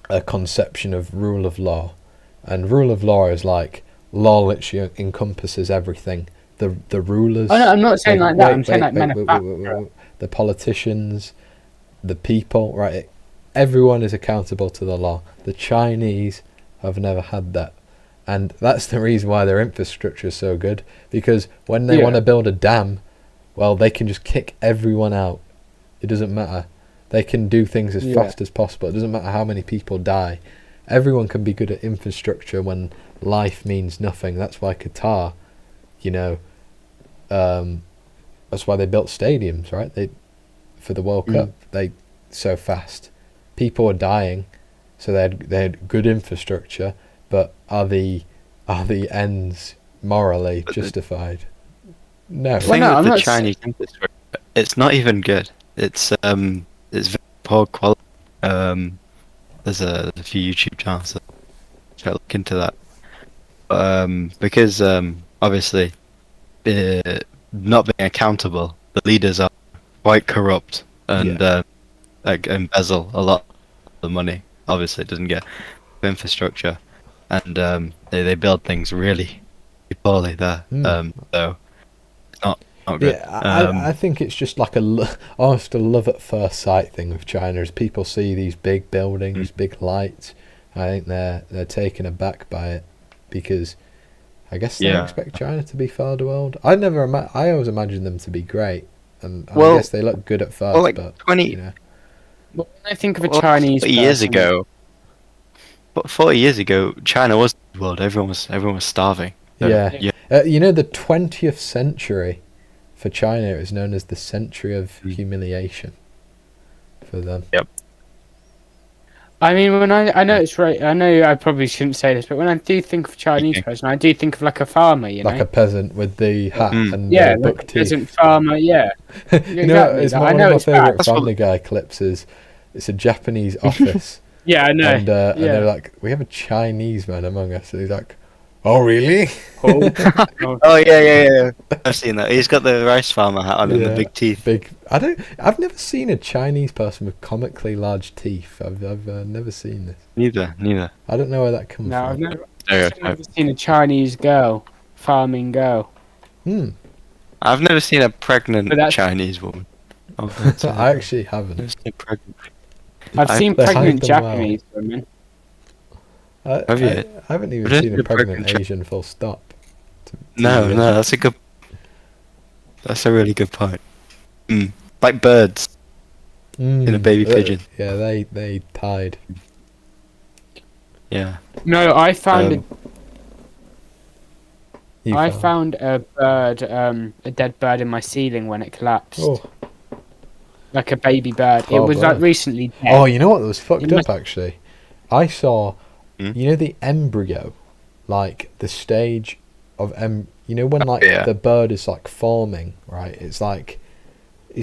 a conception of rule of law and rule of law is like law literally encompasses everything. The rulers. Oh no, I'm not saying like that. I'm saying like manufacturer. The politicians, the people, right? Everyone is accountable to the law. The Chinese have never had that. And that's the reason why their infrastructure is so good. Because when they want to build a dam, well, they can just kick everyone out. It doesn't matter. They can do things as fast as possible. It doesn't matter how many people die. Everyone can be good at infrastructure when life means nothing. That's why Qatar, that's why they built stadiums, right? For the World Cup, they so fast. People are dying, so they had good infrastructure. But are the ends morally justified? No. The thing with the Chinese infrastructure, it's not even good. It's very poor quality. There's a few YouTube channels that try to look into that. Because obviously, not being accountable, the leaders are quite corrupt and like embezzle a lot of the money. Obviously, it doesn't get infrastructure, and they build things really poorly there. So it's not good. Yeah, I think it's just like almost a love at first sight thing with China. As people see these big buildings, big lights, I think they're taken aback by it because I guess they expect China to be third world. I always imagined them to be great, and I guess they look good at first. Well, like but 20. When I think of a Chinese 40 years ago. But 40 years ago, China was the world. Everyone was starving. The 20th century for China is known as the century of humiliation for them. Yep. I mean, when I know it's right. I know I probably shouldn't say this, but when I do think of a Chinese person, I do think of like a farmer, like a peasant with the hat and like buck a teeth. Peasant farmer, yeah. It's one of my favourite Family Guy clips is it's a Japanese office. Yeah, I know. And they're like, we have a Chinese man among us. And he's like, oh really? Oh yeah. I've seen that. He's got the rice farmer hat on and the big teeth. I've never seen a Chinese person with comically large teeth. I've never seen this. Neither. I don't know where that comes from. I've never seen a Chinese girl, farming girl. I've never seen a pregnant Chinese woman. I actually haven't. I've seen pregnant Japanese women. Have you? I haven't even seen a pregnant Asian full stop. No, that's a really good point. Like birds in a baby pigeon. Yeah, they tied. Yeah. No, I found found a bird, a dead bird in my ceiling when it collapsed. Oh. Like a baby bird. It was like recently dead. Oh, you know what was fucked up actually? I saw, the embryo, like the stage of when the bird is like forming, right? It's like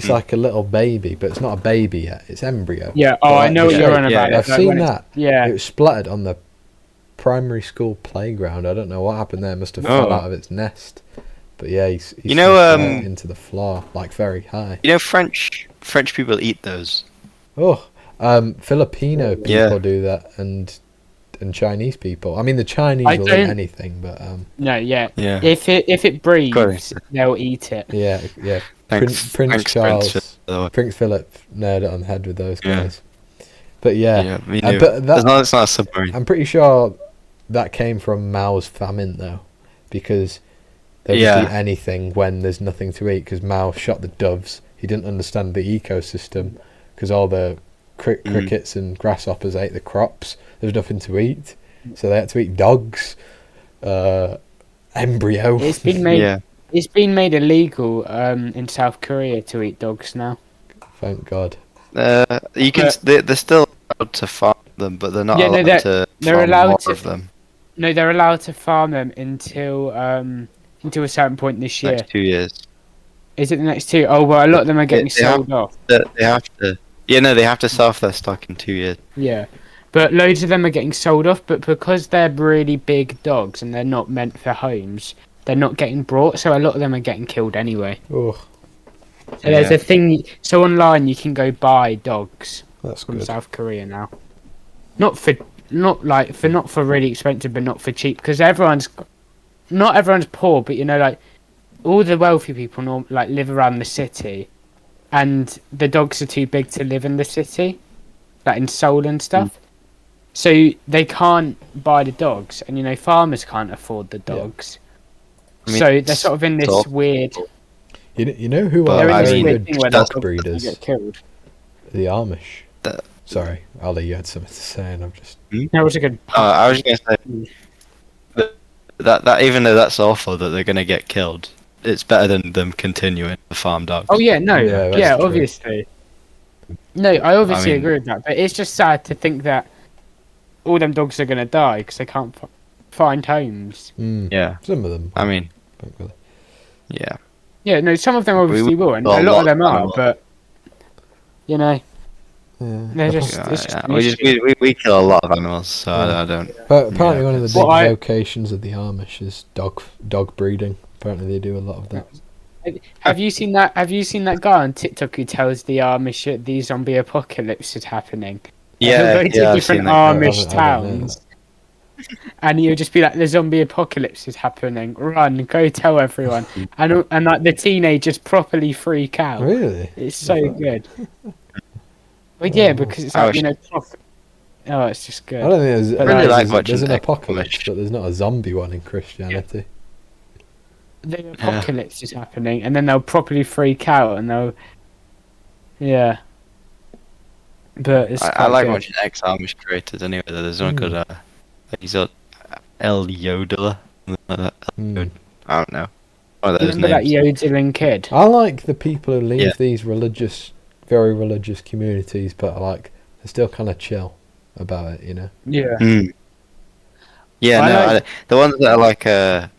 like a little baby, but it's not a baby yet. It's embryo. Yeah. Oh, I know what you're on about. I've seen that. Yeah. It was splattered on the primary school playground. I don't know what happened there. It must have fell out of its nest. But yeah, he's into the floor, like very high. French people eat those. Oh, Filipino people do that, and Chinese people. I mean, the Chinese will eat anything, but no, yeah. If it breathes, they'll eat it. Yeah. Thanks, Prince Charles, Prince Philip nailed it on the head with those guys. But me too. But it's not a submarine. I'm pretty sure that came from Mao's famine, though, because they'll just eat anything when there's nothing to eat. Because Mao shot the doves. He didn't understand the ecosystem because all the crickets and grasshoppers ate the crops. There was nothing to eat, so they had to eat dogs. Embryo. It's been made. It's been made illegal in South Korea to eat dogs now. Thank God. You can. They're still allowed to farm them, but they're not allowed to farm more of them. No, they're allowed to farm them until a certain point this year. Next 2 years. Is it the next 2? Oh well, a lot of them are getting sold off. They have to. Yeah, no, they have to sell off their stock in 2 years. Yeah, but loads of them are getting sold off. But because they're really big dogs and they're not meant for homes, they're not getting brought. So a lot of them are getting killed anyway. Oh. So there's a thing. So online you can go buy dogs from South Korea now. Not for not for really expensive, but not for cheap, because not everyone's poor, but like all the wealthy people live around the city, and the dogs are too big to live in the city, like in Seoul and stuff. So they can't buy the dogs, and farmers can't afford the dogs. I mean, So they're sort of in this weird. You know who But, are I very mean, good thing where dog the dogs breeders? get killed. The Amish. Sorry, Ali, you had something to say, and I'm just. That was a good. I was going to say that even though that's awful that they're going to get killed, it's better than them continuing to farm dogs. Oh yeah, no, Yeah, that's yeah, true. obviously. No, I obviously I mean- agree with that, but it's just sad to think that all them dogs are gonna die because they can't find homes. Yeah. Some of them. I mean, don't really. yeah. Yeah, no, some of them obviously will, and got a a lot lot of them of are, animals. but Yeah. they're just. Yeah, It's just yeah. an We, issue. we kill a lot of animals, so Yeah. I don't. But apparently, one of the big Well, I- vocations of the Amish is dog breeding. Apparently, they do a lot of that. Have you seen that? Have you seen that guy on TikTok who tells the Amish that the zombie apocalypse is happening? Yeah, He'll go to yeah, I've different seen that guy. Amish I don't know towns, and he'll just be like, "The zombie apocalypse is happening! Run, go tell everyone!" and like the teenagers properly freak out. Really? It's so good. Well, yeah, because it's I like wish- oh, it's just I good. don't think there's, I really like there's watching an Amish. apocalypse, but there's not a zombie one in Christianity. The apocalypse is happening, and then they'll properly freak out, and they'll, yeah. But it's I like good. watching ex-Amish creators anyway. There's one called he's a El Yodeler. Something like that. Mm. I don't know. One of You those remember that names. yodeling kid? I like the people who leave Yeah. these very religious communities, but they're still kind of chill about it. Yeah. Yeah, I no, like- the ones that are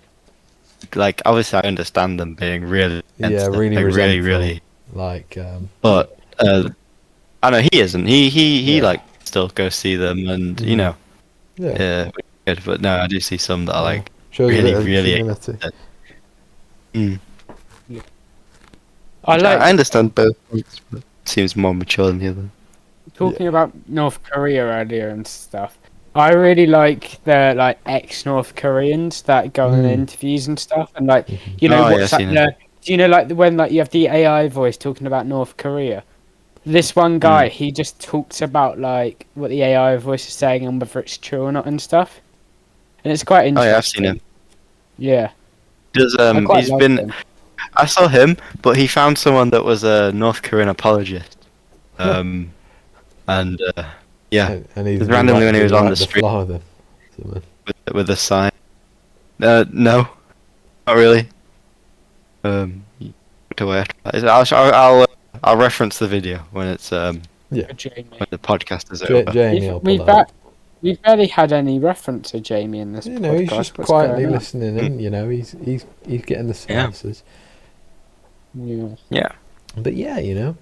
like obviously I understand them being really against Yeah, it, really like, really, resentful. really. Like, But I know he isn't. He Yeah. like still goes see them, and yeah, good. But no, I do see some that are like shows really, a bit of really. humility. I understand both. Points, but it seems more mature than the other. Talking about North Korea earlier and stuff. I really like the ex-North Koreans that go on interviews and stuff, and Oh, yeah, what's I've seen that? Do you know when you have the AI voice talking about North Korea? This one guy, he just talks about what the AI voice is saying and whether it's true or not and stuff, and it's quite Oh interesting. yeah, I've seen him. Yeah, Does I quite he's like been? him. I saw him, but he found someone that was a North Korean apologist. And yeah, And he's Just randomly when he was on the the street. floor then. Something. with a sign. No, not really. I'll reference the video when it's when Jamie. the podcast is over. Jamie will We've pull that. we've barely had any reference to Jamie in this podcast. He's just What's quietly going on? listening in. He's getting the sources. Yeah. Yeah. But yeah, yeah.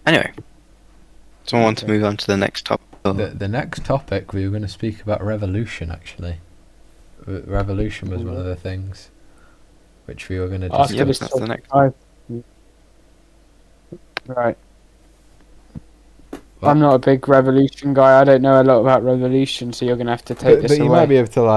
Anyway, someone want to move on to the next topic. The next topic we were going to speak about revolution. Actually, revolution was one of the things which we were going to After Yeah, this that's the next. Right. What? I'm not a big revolution guy. I don't know a lot about revolution, so you're gonna have to take this But you away. might be able to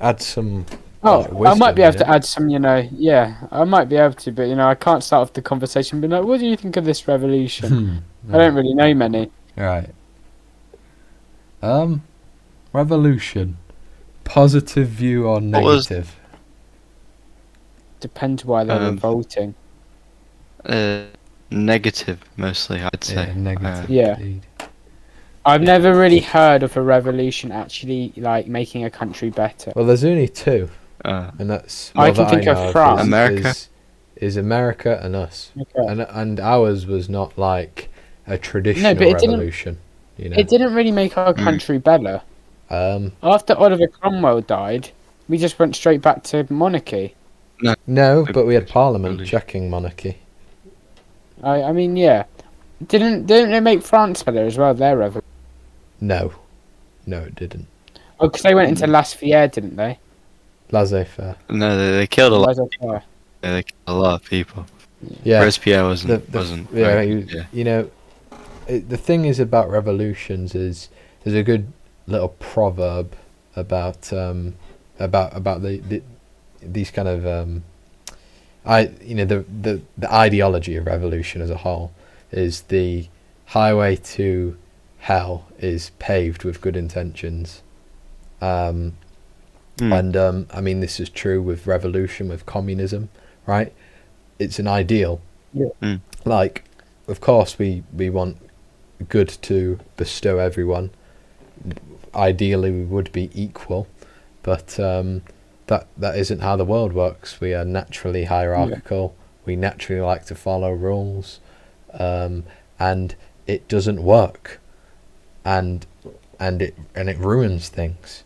add some. I wisdom, might be able to you know? add some. Yeah, I might be able to, but I can't start off the conversation. Being like, what do you think of this revolution? I don't really know many. Right. Revolution. Positive view or What was- negative? Depends why they're revolting. Negative mostly, I'd say. Yeah, negative. Yeah. Indeed. I've never really heard of a revolution actually making a country better. Well, there's only two, Uh, and that's I well, can that think of know France. America. is America and us, Okay. and ours was not like a traditional but it didn't- revolution. It didn't really make our country better. Um, After Oliver Cromwell died, we just went straight back to monarchy. no, but we had Parliament Revolution. checking monarchy. I mean, yeah. Didn't they make France better as well? Their revolution. No, it didn't. Oh, because they went into laissez-faire, didn't they? Laissez-faire. no, they killed a lot. Laissez-faire. They killed a lot of people. Yeah, Robespierre wasn't yeah, very good, yeah. you know, the thing is about revolutions is there's a good little proverb about about these kind of the ideology of revolution as a whole is the highway to hell is paved with good intentions. And I mean, this is true with revolution, with communism, right? It's an ideal. Yeah. Like, of course, we want good to bestow everyone. Ideally, we would be equal, but that isn't how the world works. We are naturally hierarchical. We naturally like to follow rules, and it doesn't work, and it ruins things,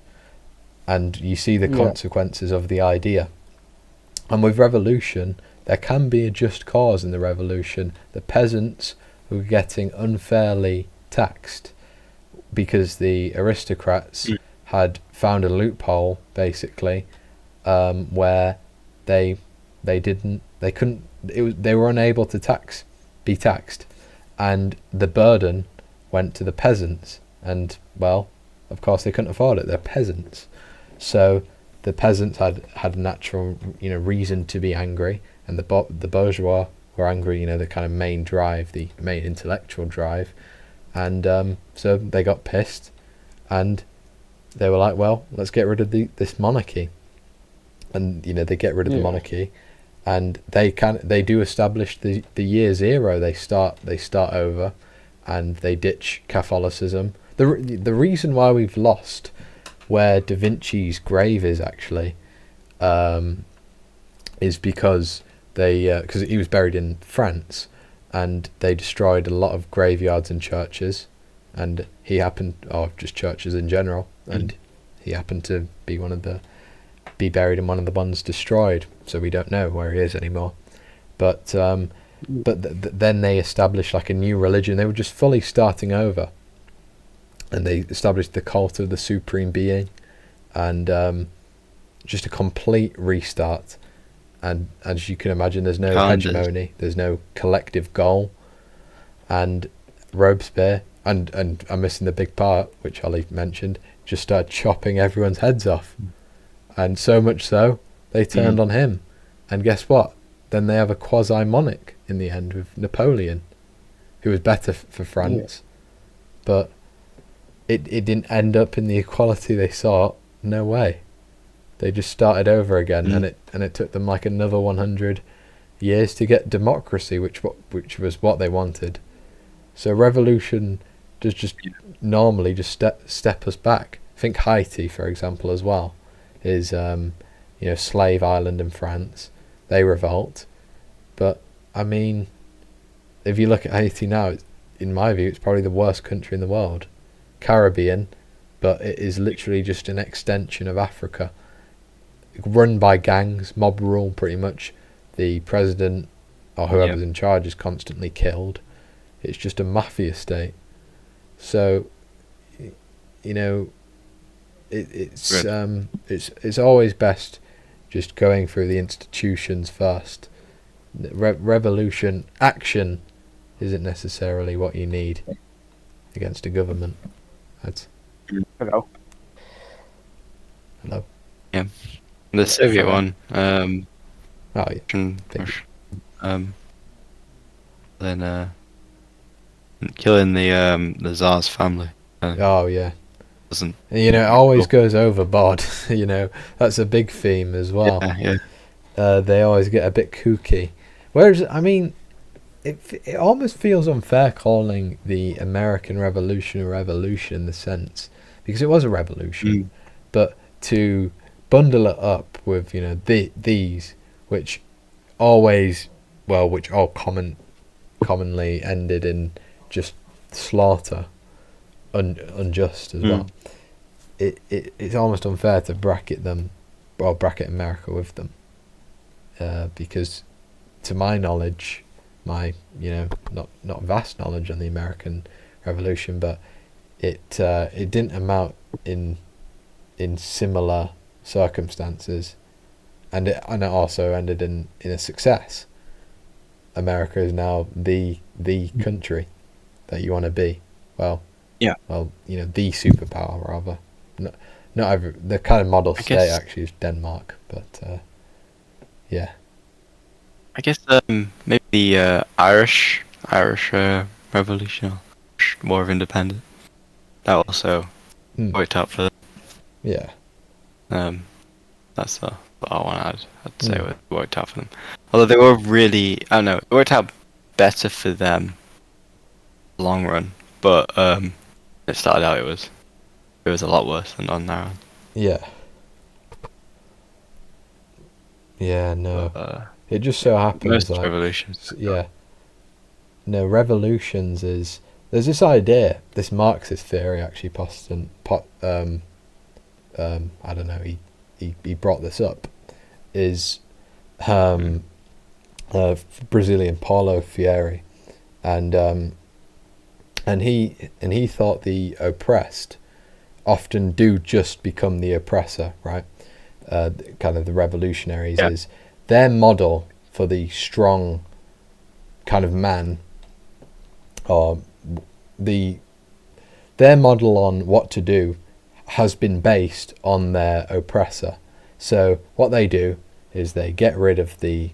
and you see the consequences of the idea. And with revolution, there can be a just cause in the revolution. The peasants who are getting unfairly taxed because the aristocrats had found a loophole, basically, where they were unable to be taxed, and the burden went to the peasants. And well, of course, they couldn't afford it. They're peasants, so the peasants had a natural, reason to be angry, and the bourgeois were angry. The kind of main drive, the main intellectual drive, and so they got pissed, and they were like, "Well, let's get rid of this monarchy." And they get rid of the monarchy, and they do establish the year zero. They start over, and they ditch Catholicism. The reason why we've lost where Da Vinci's grave is actually is because because he was buried in France, and they destroyed a lot of graveyards and churches, and or just churches in general, and he happened to be buried in one of the ones destroyed, so we don't know where he is anymore. But then they established like a new religion. They were just fully starting over, and they established the cult of the Supreme Being, and just a complete restart. And as you can imagine, there's no hegemony, there's no collective goal, and Robespierre, and I'm missing the big part, which Ollie mentioned, just started chopping everyone's heads off. And so much so, they turned on him. And guess what? Then they have a quasi-monarch in the end with Napoleon, who was better for France. But it didn't end up in the equality they sought. No way. They just started over again, and it took them like another 100 years to get democracy, which was what they wanted. So revolution does just normally just step us back. I think Haiti, for example, as well, is slave island in France. They revolt, but I mean, if you look at Haiti now, in my view, it's probably the worst country in the world. Caribbean, but it is literally just an extension of Africa, run by gangs, mob rule pretty much. The president or whoever's in charge is constantly killed. It's just a mafia state. So, it's always best just going through the institutions first. Revolution action isn't necessarily what you need against a government. Hello. Yeah, the Soviet one. Then killing the Tsar's family. Doesn't. It always goes overboard. That's a big theme as well. They always get a bit kooky. Whereas, I mean, it almost feels unfair calling the American Revolution a revolution in the sense, because it was a revolution, but to bundle it up with these, which all commonly ended in just slaughter, unjust as well. It's almost unfair to bracket America with them, because to my knowledge, my not vast knowledge on the American Revolution, but it didn't amount in similar circumstances, and it also ended in a success. America is now the country that you want to be. Well, the superpower rather. Not every, the kind of model state actually is Denmark, but yeah. I guess maybe the Irish Revolution, War of Independence. That also worked out for them. Yeah. That's what I want to add. I'd say it worked out for them. Although they were really, I don't know, it worked out better for them long run, but it started out it was a lot worse than on now. Yeah. Yeah, no. But, it just so happens most like revolutions. Yeah. No, revolutions is there's this idea, this Marxist theory actually I don't know, he brought this up, is Brazilian Paulo Freire, and he thought the oppressed often do just become the oppressor, right? Kind of the revolutionaries is their model for the strong kind of man, or their model on what to do has been based on their oppressor. So what they do is they get rid of the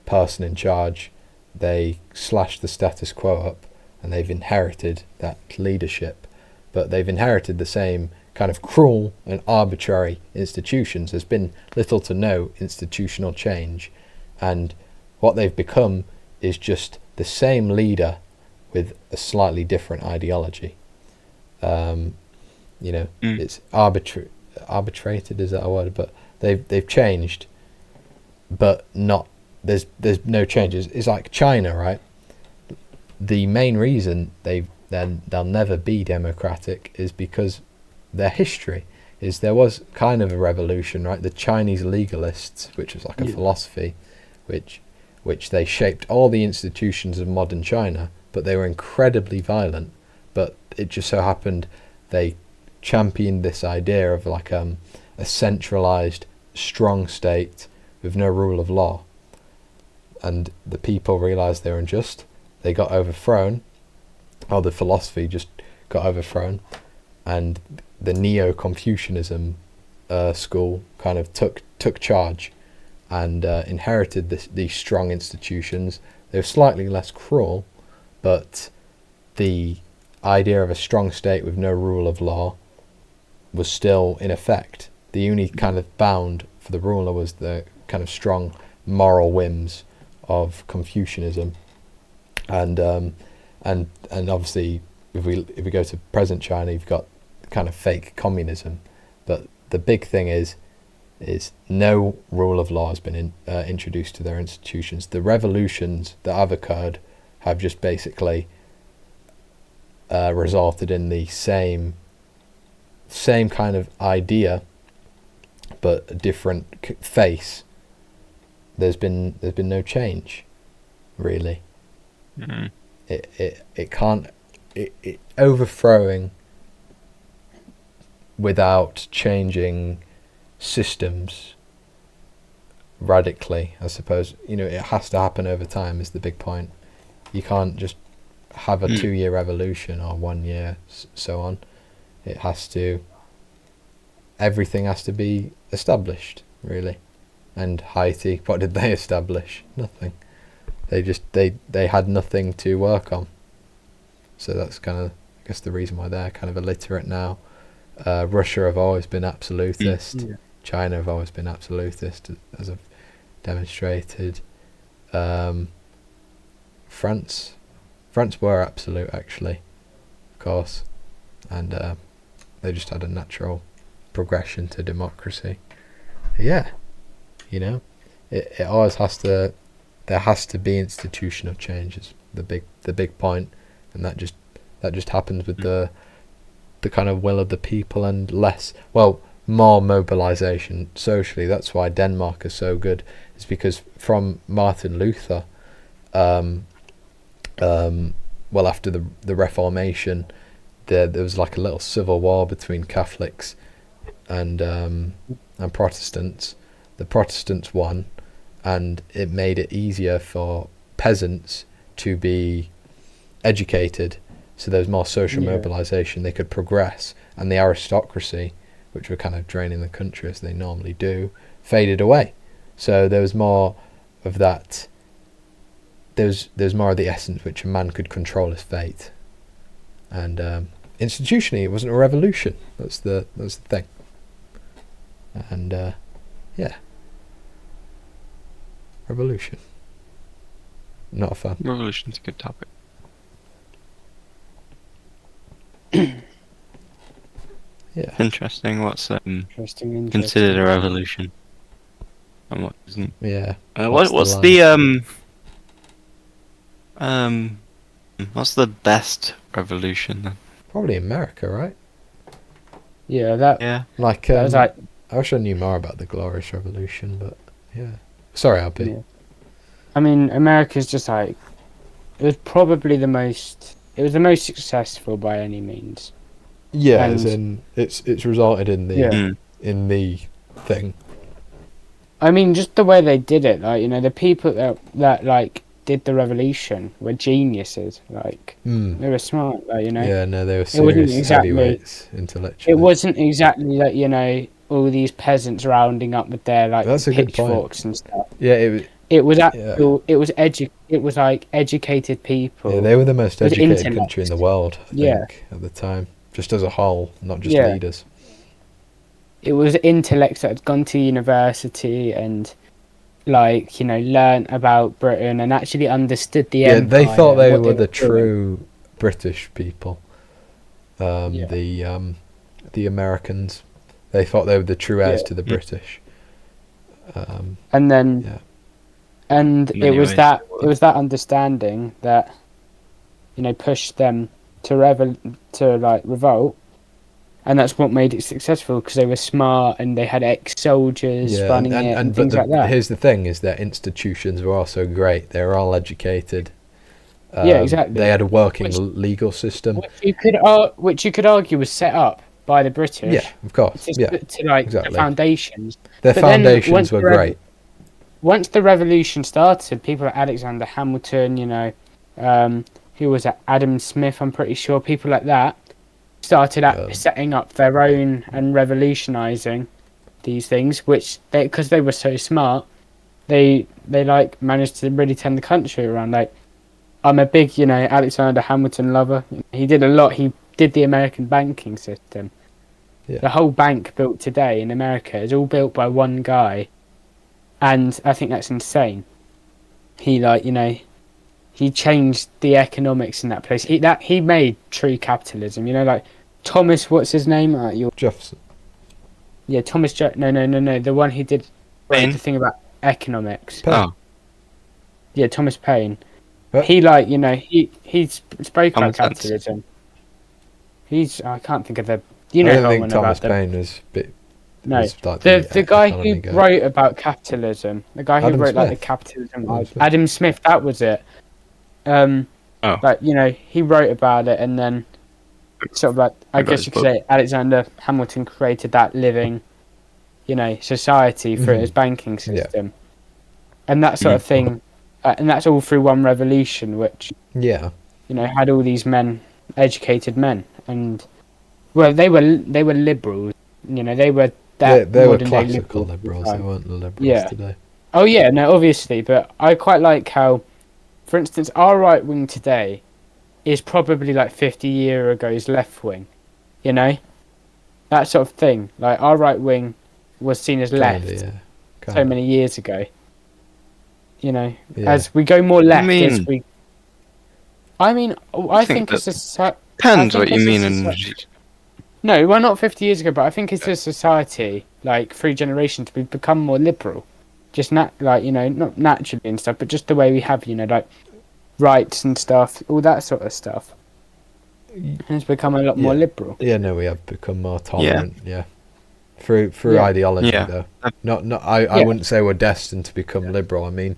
person in charge, they slash the status quo up, and they've inherited that leadership. But they've inherited the same kind of cruel and arbitrary institutions. There's been little to no institutional change, and what they've become is just the same leader with a slightly different ideology. It's arbitrated, is that a word? But they've changed, but not there's no changes. It's like China, right? The main reason they'll never be democratic is because their history is there was kind of a revolution, right? The Chinese legalists, which was like a philosophy, which they shaped all the institutions of modern China, but they were incredibly violent. But it just so happened they championed this idea of like a centralized, strong state with no rule of law, and the people realized they were unjust. They got overthrown, or the philosophy just got overthrown, and the Neo-Confucianism school kind of took charge and inherited these strong institutions. They were slightly less cruel, but the idea of a strong state with no rule of law was still in effect. The only kind of bound for the ruler was the kind of strong moral whims of Confucianism, and obviously if we go to present China, you've got kind of fake communism. But the big thing is no rule of law has been introduced to their institutions. The revolutions that have occurred have just basically resulted in the same kind of idea, but a different face. There's been no change, really. Mm-hmm. It can't overthrowing without changing systems radically, I suppose. It has to happen over time is the big point. You can't just have a 2-year revolution or 1 year, so on. Everything has to be established, really. And Haiti, what did they establish? Nothing. They had nothing to work on. So that's kind of, I guess, the reason why they're kind of illiterate now. Russia have always been absolutist. China have always been absolutist, as I've demonstrated. France were absolute, actually, of course, and they just had a natural progression to democracy. Yeah, it always has to. There has to be institutional change. Is the big point, and that just happens with the kind of will of the people and more mobilization socially. That's why Denmark is so good. It's because from Martin Luther, after the Reformation, there was like a little civil war between Catholics and Protestants. The Protestants won, and it made it easier for peasants to be educated, so there was more social mobilisation, they could progress, and the aristocracy, which were kind of draining the country as they normally do, faded away. So there was more of that, there's more of the essence which a man could control his fate. And institutionally, it wasn't a revolution. That's the thing. And revolution. Not a fan. Revolution's a good topic. Yeah. Interesting. What's Interesting. considered a revolution, and what isn't? Yeah. What's the best revolution then? Probably America, right? Yeah, that. Yeah. Like, That was like. I wish I knew more about the Glorious Revolution, but yeah. Sorry, Albie. Yeah. I mean, America's just like. It was probably the most. It was the most successful by any means. Yeah, And- as in it's resulted in the Yeah. in the thing. I mean, just the way they did it, like, you know, the people that like did the revolution were geniuses. Like, they were smart, like, you know. Yeah, no, they were wasn't serious exactly- heavyweights intellectually. It wasn't exactly like, you know, all these peasants rounding up with their like That's a good point. pitchforks and stuff. Yeah, it was. It was actual. It was like educated people. Yeah, they were the most It was educated intellect. country in the world, I Yeah. think, at the time. Just as a whole, not just Yeah. leaders. It was intellects that had gone to university and, like, you know, learnt about Britain and actually understood the Yeah, empire. they thought and they what were the doing. true British people. Yeah. The Americans, they thought they were the true heirs Yeah. to the British. And then, Yeah. and In it many was ways. that understanding that, you know, pushed them to revolt, and that's what made it successful because they were smart and they had ex-soldiers running it and things like that. Here's the thing: is their institutions were also great. They were all educated. Yeah, exactly. They had a working Which- legal system. Which you could argue was set up by the British. Yeah, of course. To, Yeah, to like exactly. the foundations. their but then foundations once were the rev- great. Once the revolution started, people like Alexander Hamilton, you know, who was it? Adam Smith, I'm pretty sure, people like that started setting up their own and revolutionizing these things, which because they were so smart, they like managed to really turn the country around. Like, I'm a big, you know, Alexander Hamilton lover. He did a lot. He did the American banking system. Yeah. The whole bank built today in America is all built by one guy, and I think that's insane. He, like, you know, he changed the economics in that place. He made true capitalism. You know, like Thomas, what's his name? Jefferson. Yeah, Thomas. No. The one who did Paine? the thing about economics. Oh, Yeah, Thomas Paine. What? He, like, you know, he spoke Common about sense. capitalism. I can't think of the. You I know don't how think one Thomas about them. Paine was No, was like the guy economy who guy. wrote about capitalism, the guy who Adam wrote like the Smith. capitalism, Adam Smith. Adam Smith, that was it. Oh. Like, you know, he wrote about it, and then sort of like I I got guess his you could book. say Alexander Hamilton created that living, you know, society through Mhm. his banking Yeah. system, and that sort of thing, and that's all through one revolution, which, Yeah, you know, had all these men, educated men, and well, they were liberals, you know, they were that they were modern day classical liberals at the liberals. time. They weren't the liberals Yeah. today. Oh yeah, no, obviously, but I quite like how, for instance, our right wing today is probably like 50 years ago's left wing, you know, that sort of thing. Like, our right wing was seen as left Kinda, yeah. so Kinda. many years ago. You know, Yeah. as we go more left, mean? as we. I mean, I think think as a depends I what think you it's mean. a And no, well, not 50 years ago, but I think as a society, like, through generations, we've become more liberal. Just like, you know, not naturally and stuff, but just the way we have, you know, like, rights and stuff, all that sort of stuff. And it's become a lot more Yeah. liberal. Yeah, no, we have become more tolerant. Yeah, through Yeah. ideology Yeah. though. Not. I Yeah. wouldn't say we're destined to become liberal. I mean,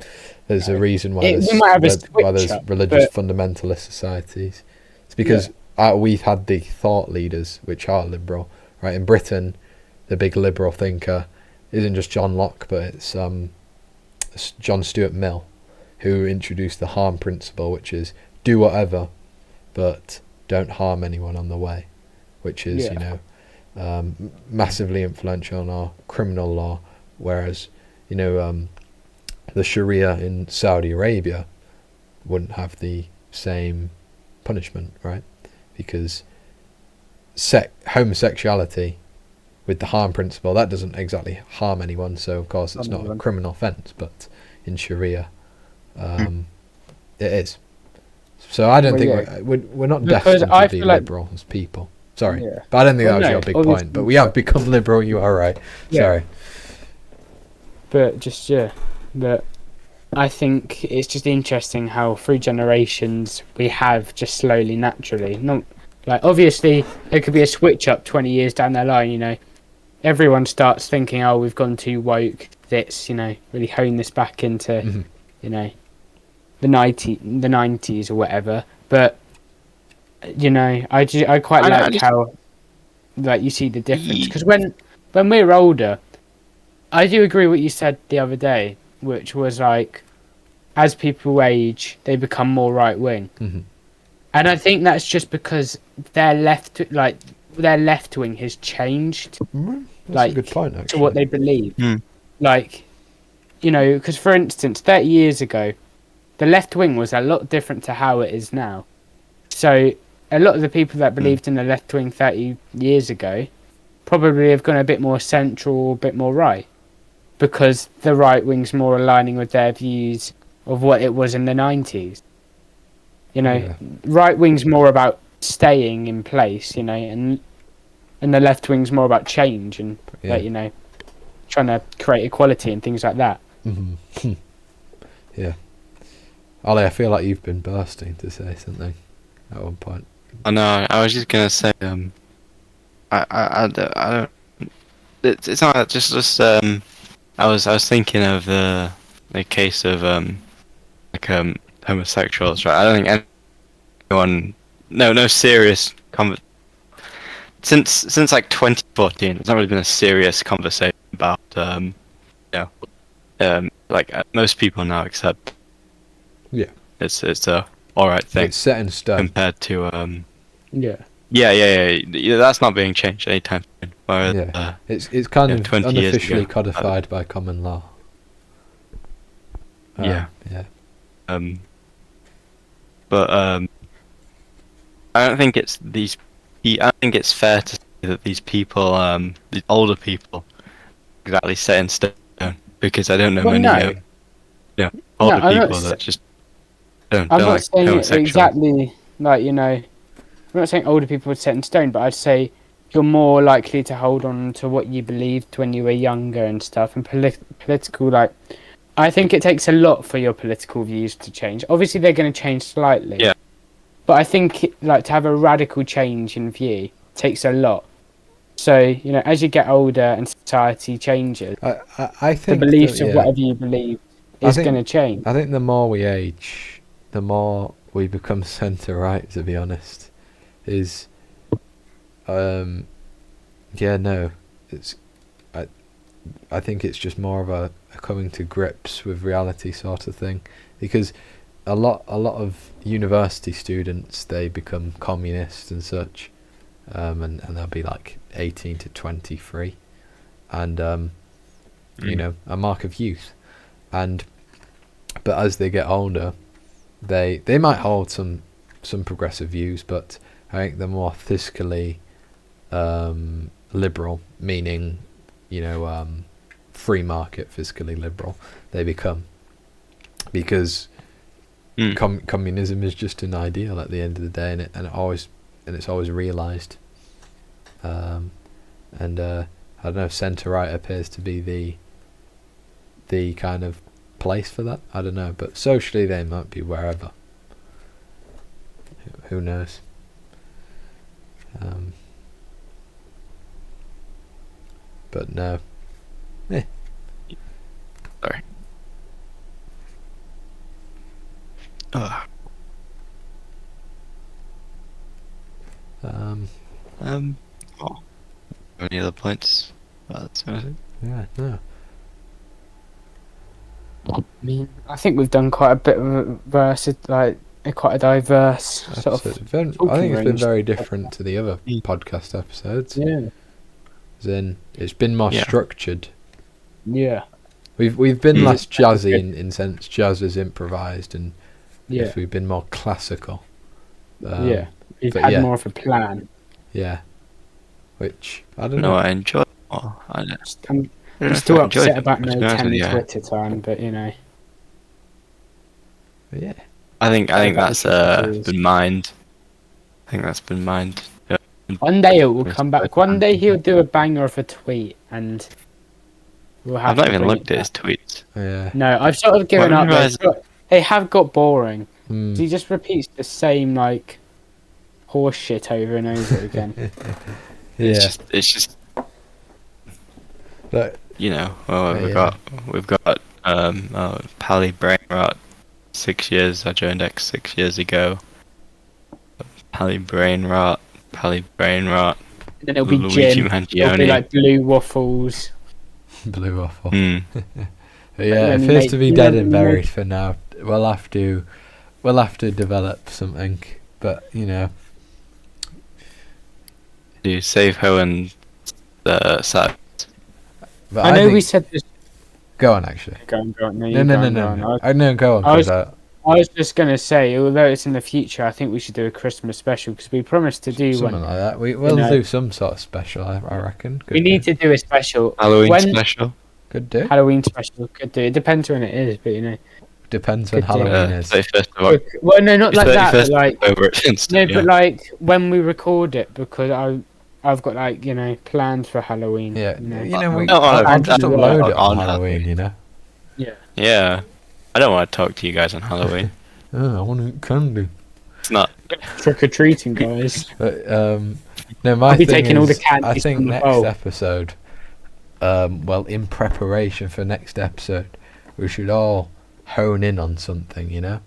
there's a reason why We there's might have a why there's switch up, religious but- fundamentalist societies. It's because we've had the thought leaders which are liberal. Right, in Britain, the big liberal thinker isn't just John Locke, but it's John Stuart Mill, who introduced the harm principle, which is do whatever, but don't harm anyone on the way, which is massively influential on our criminal law. Whereas the Sharia in Saudi Arabia wouldn't have the same punishment, right? Because homosexuality with the harm principle, that doesn't exactly harm anyone, so of course it's not a criminal offence, but in Sharia it is. So I don't think we're not destined to be liberal as people. Sorry, but I don't think that was your big point. But we have become liberal. You are right. Sorry. But just but I think it's just interesting how through generations we have just slowly, naturally, not like obviously there could be a switch up 20 years down the line. Everyone starts thinking, oh, we've gone too woke. Let's really hone this back into the 90s or whatever. But I quite like how like you see the difference, because when we're older, I do agree with what you said the other day, which was like as people age they become more right wing, and I think that's just because their left wing has changed. That's a good point, actually. To what they believe. Because for instance 30 years ago the left wing was a lot different to how it is now. So a lot of the people that believed in the left wing 30 years ago probably have gone a bit more central, a bit more right, because the right wing's more aligning with their views of what it was in the 90s. Right wing's more about staying in place, and the left wing's more about change and trying to create equality and things like that. Yeah. Ollie, I feel like you've been bursting to say something at one point. I know. I was just gonna say, I don't. It's not just. I was thinking of the case of homosexuals, right? I don't think anyone, no serious since like 2014. There's not really been a serious conversation about most people now accept. Yeah. It's a alright thing. It's set in stone compared to Yeah. That's not being changed anytime soon. Whereas, it's kind of 20 unofficially years ago, codified by common law. Yeah. But I don't think it's these. I think it's fair to say that these people, the older people, exactly set in stone, because I don't know many older people that just don't. I'm not like saying it homosexuals. exactly like I'm not saying older people are set in stone, but I'd say you're more likely to hold on to what you believed when you were younger and stuff. And political, I think it takes a lot for your political views to change. Obviously, they're going to change slightly. Yeah. But I think to have a radical change in view takes a lot. So as you get older and society changes, I think the beliefs of whatever you believe is going to change. I think the more we age, the more we become centre right. To be honest, it's I think it's just more of a coming to grips with reality sort of thing, because a lot of university students, they become communists and such, and they'll be like 18 to 23, and a mark of youth, but as they get older, they might hold some progressive views, but I think they're more fiscally liberal, meaning free market fiscally liberal they become, because communism is just an ideal at the end of the day, and it's always realised, and I don't know, centre right appears to be the kind of place for that. I don't know, but socially they might be wherever. Who knows? But no. Sorry. Any other points? That's yeah, no. I mean, I think we've done quite a bit of quite a diverse sort of. I think talking it's been range. very different to the other podcast episodes. Yeah, As in, it's been more Yeah. structured. yeah, We've been Mm. less jazzy in sense jazz is improvised, and yeah, yes, we've been more classical. yeah. We've but had yeah. more of a plan. Yeah. Which I don't No, know. I enjoy. More. I don't I'm, know I'm if still I enjoyed upset it, about to no be honest with 10 you. Twitter time, but you know. But yeah. I think That that's was just been mined. I think that's been mined. one day it will come back. One day he'll do a banger of a tweet, and we'll have I've not to even bring looked it at his back. tweets. Yeah. No, I've sort of given Well, up. otherwise- They have got boring. Hmm. He just repeats the same like horse shit over and over again. Yeah. It's just But you know. Well, Yeah. we've got Pally Brain Rot. 6 years. I joined X 6 years ago. Pally Brain Rot. And then it'll be Luigi gin. It'll be Mangione. like blue waffles. Blue waffle. Mm. But yeah, when it you appears make- to be you dead know- and you know- buried for now. We'll have to develop something. But you know. Do Save Ho and Sat. But I know think, we said this. Go on, actually. Go on. No. I Go on. I was- 'Cause I was just gonna say, although it's in the future, I think we should do a Christmas special because we promised to do something one. like that. We'll know. do some sort of special. I reckon. We need to do a special Halloween when special. Could do. Halloween special. Could do. It depends when it is, but you know. Depends when Could do. Halloween is. 31st of October. Well, no, not like that. But 31st like October it's instant, no, yeah. but like when we record it, because I've got like plans for Halloween. Yeah. You know. I'll just upload it on on Halloween. You know. Yeah. Yeah. I don't want to talk to you guys on Halloween. Oh, I want to eat candy. It's not. Trick or treating, guys. But no, my I'll be thing taking all the is, candies I think from the next bowl. episode, well, in preparation for next episode, we should all hone in on something. You know,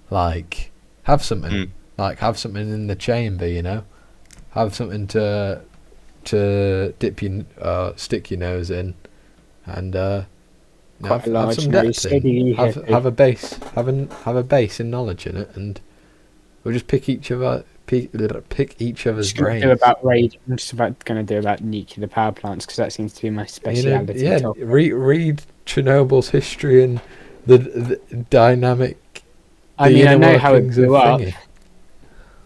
like have something, have something in the chamber. You know, have something to dip your stick your nose in, and Quite a have large some nose, depth so do in. you, Have hippie. have a base, have a base in knowledge in it, and we'll just pick each other's Just gonna brains. do about raid. I'm just gonna do about nuclear power plants because that seems to be my speciality. Yeah, topic. read Chernobyl's history and the dynamic. I mean, I know how it workings of blew up. thingy.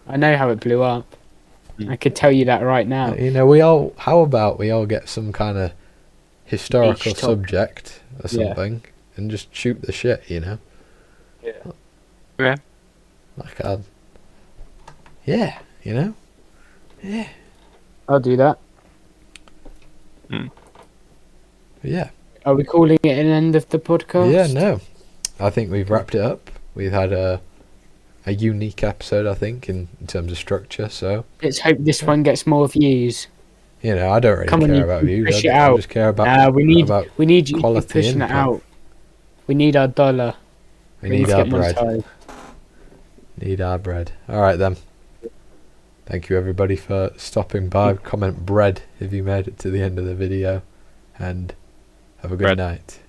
I know how it blew up. I could tell you that right now. You know, how about we all get some kind of historical Niche topic. subject or Yeah. something and just shoot the shit, you know? Yeah. Yeah. Like, yeah, you know? Yeah. I'll do that. Yeah. Are we calling it an end of the podcast? Yeah, no. I think we've wrapped it up. We've had a unique episode, I think, in terms of structure, so, Let's hope this one gets more views. you know, I don't really Come on, care you about can views. push it I out. just care about we need about you to keep quality pushing input. it out. We need our dollar. we need to our get bread. monetized. Need our bread. Alright then. Thank you everybody for stopping by. Comment bread if you made it to the end of the video. And have a good Bread. night.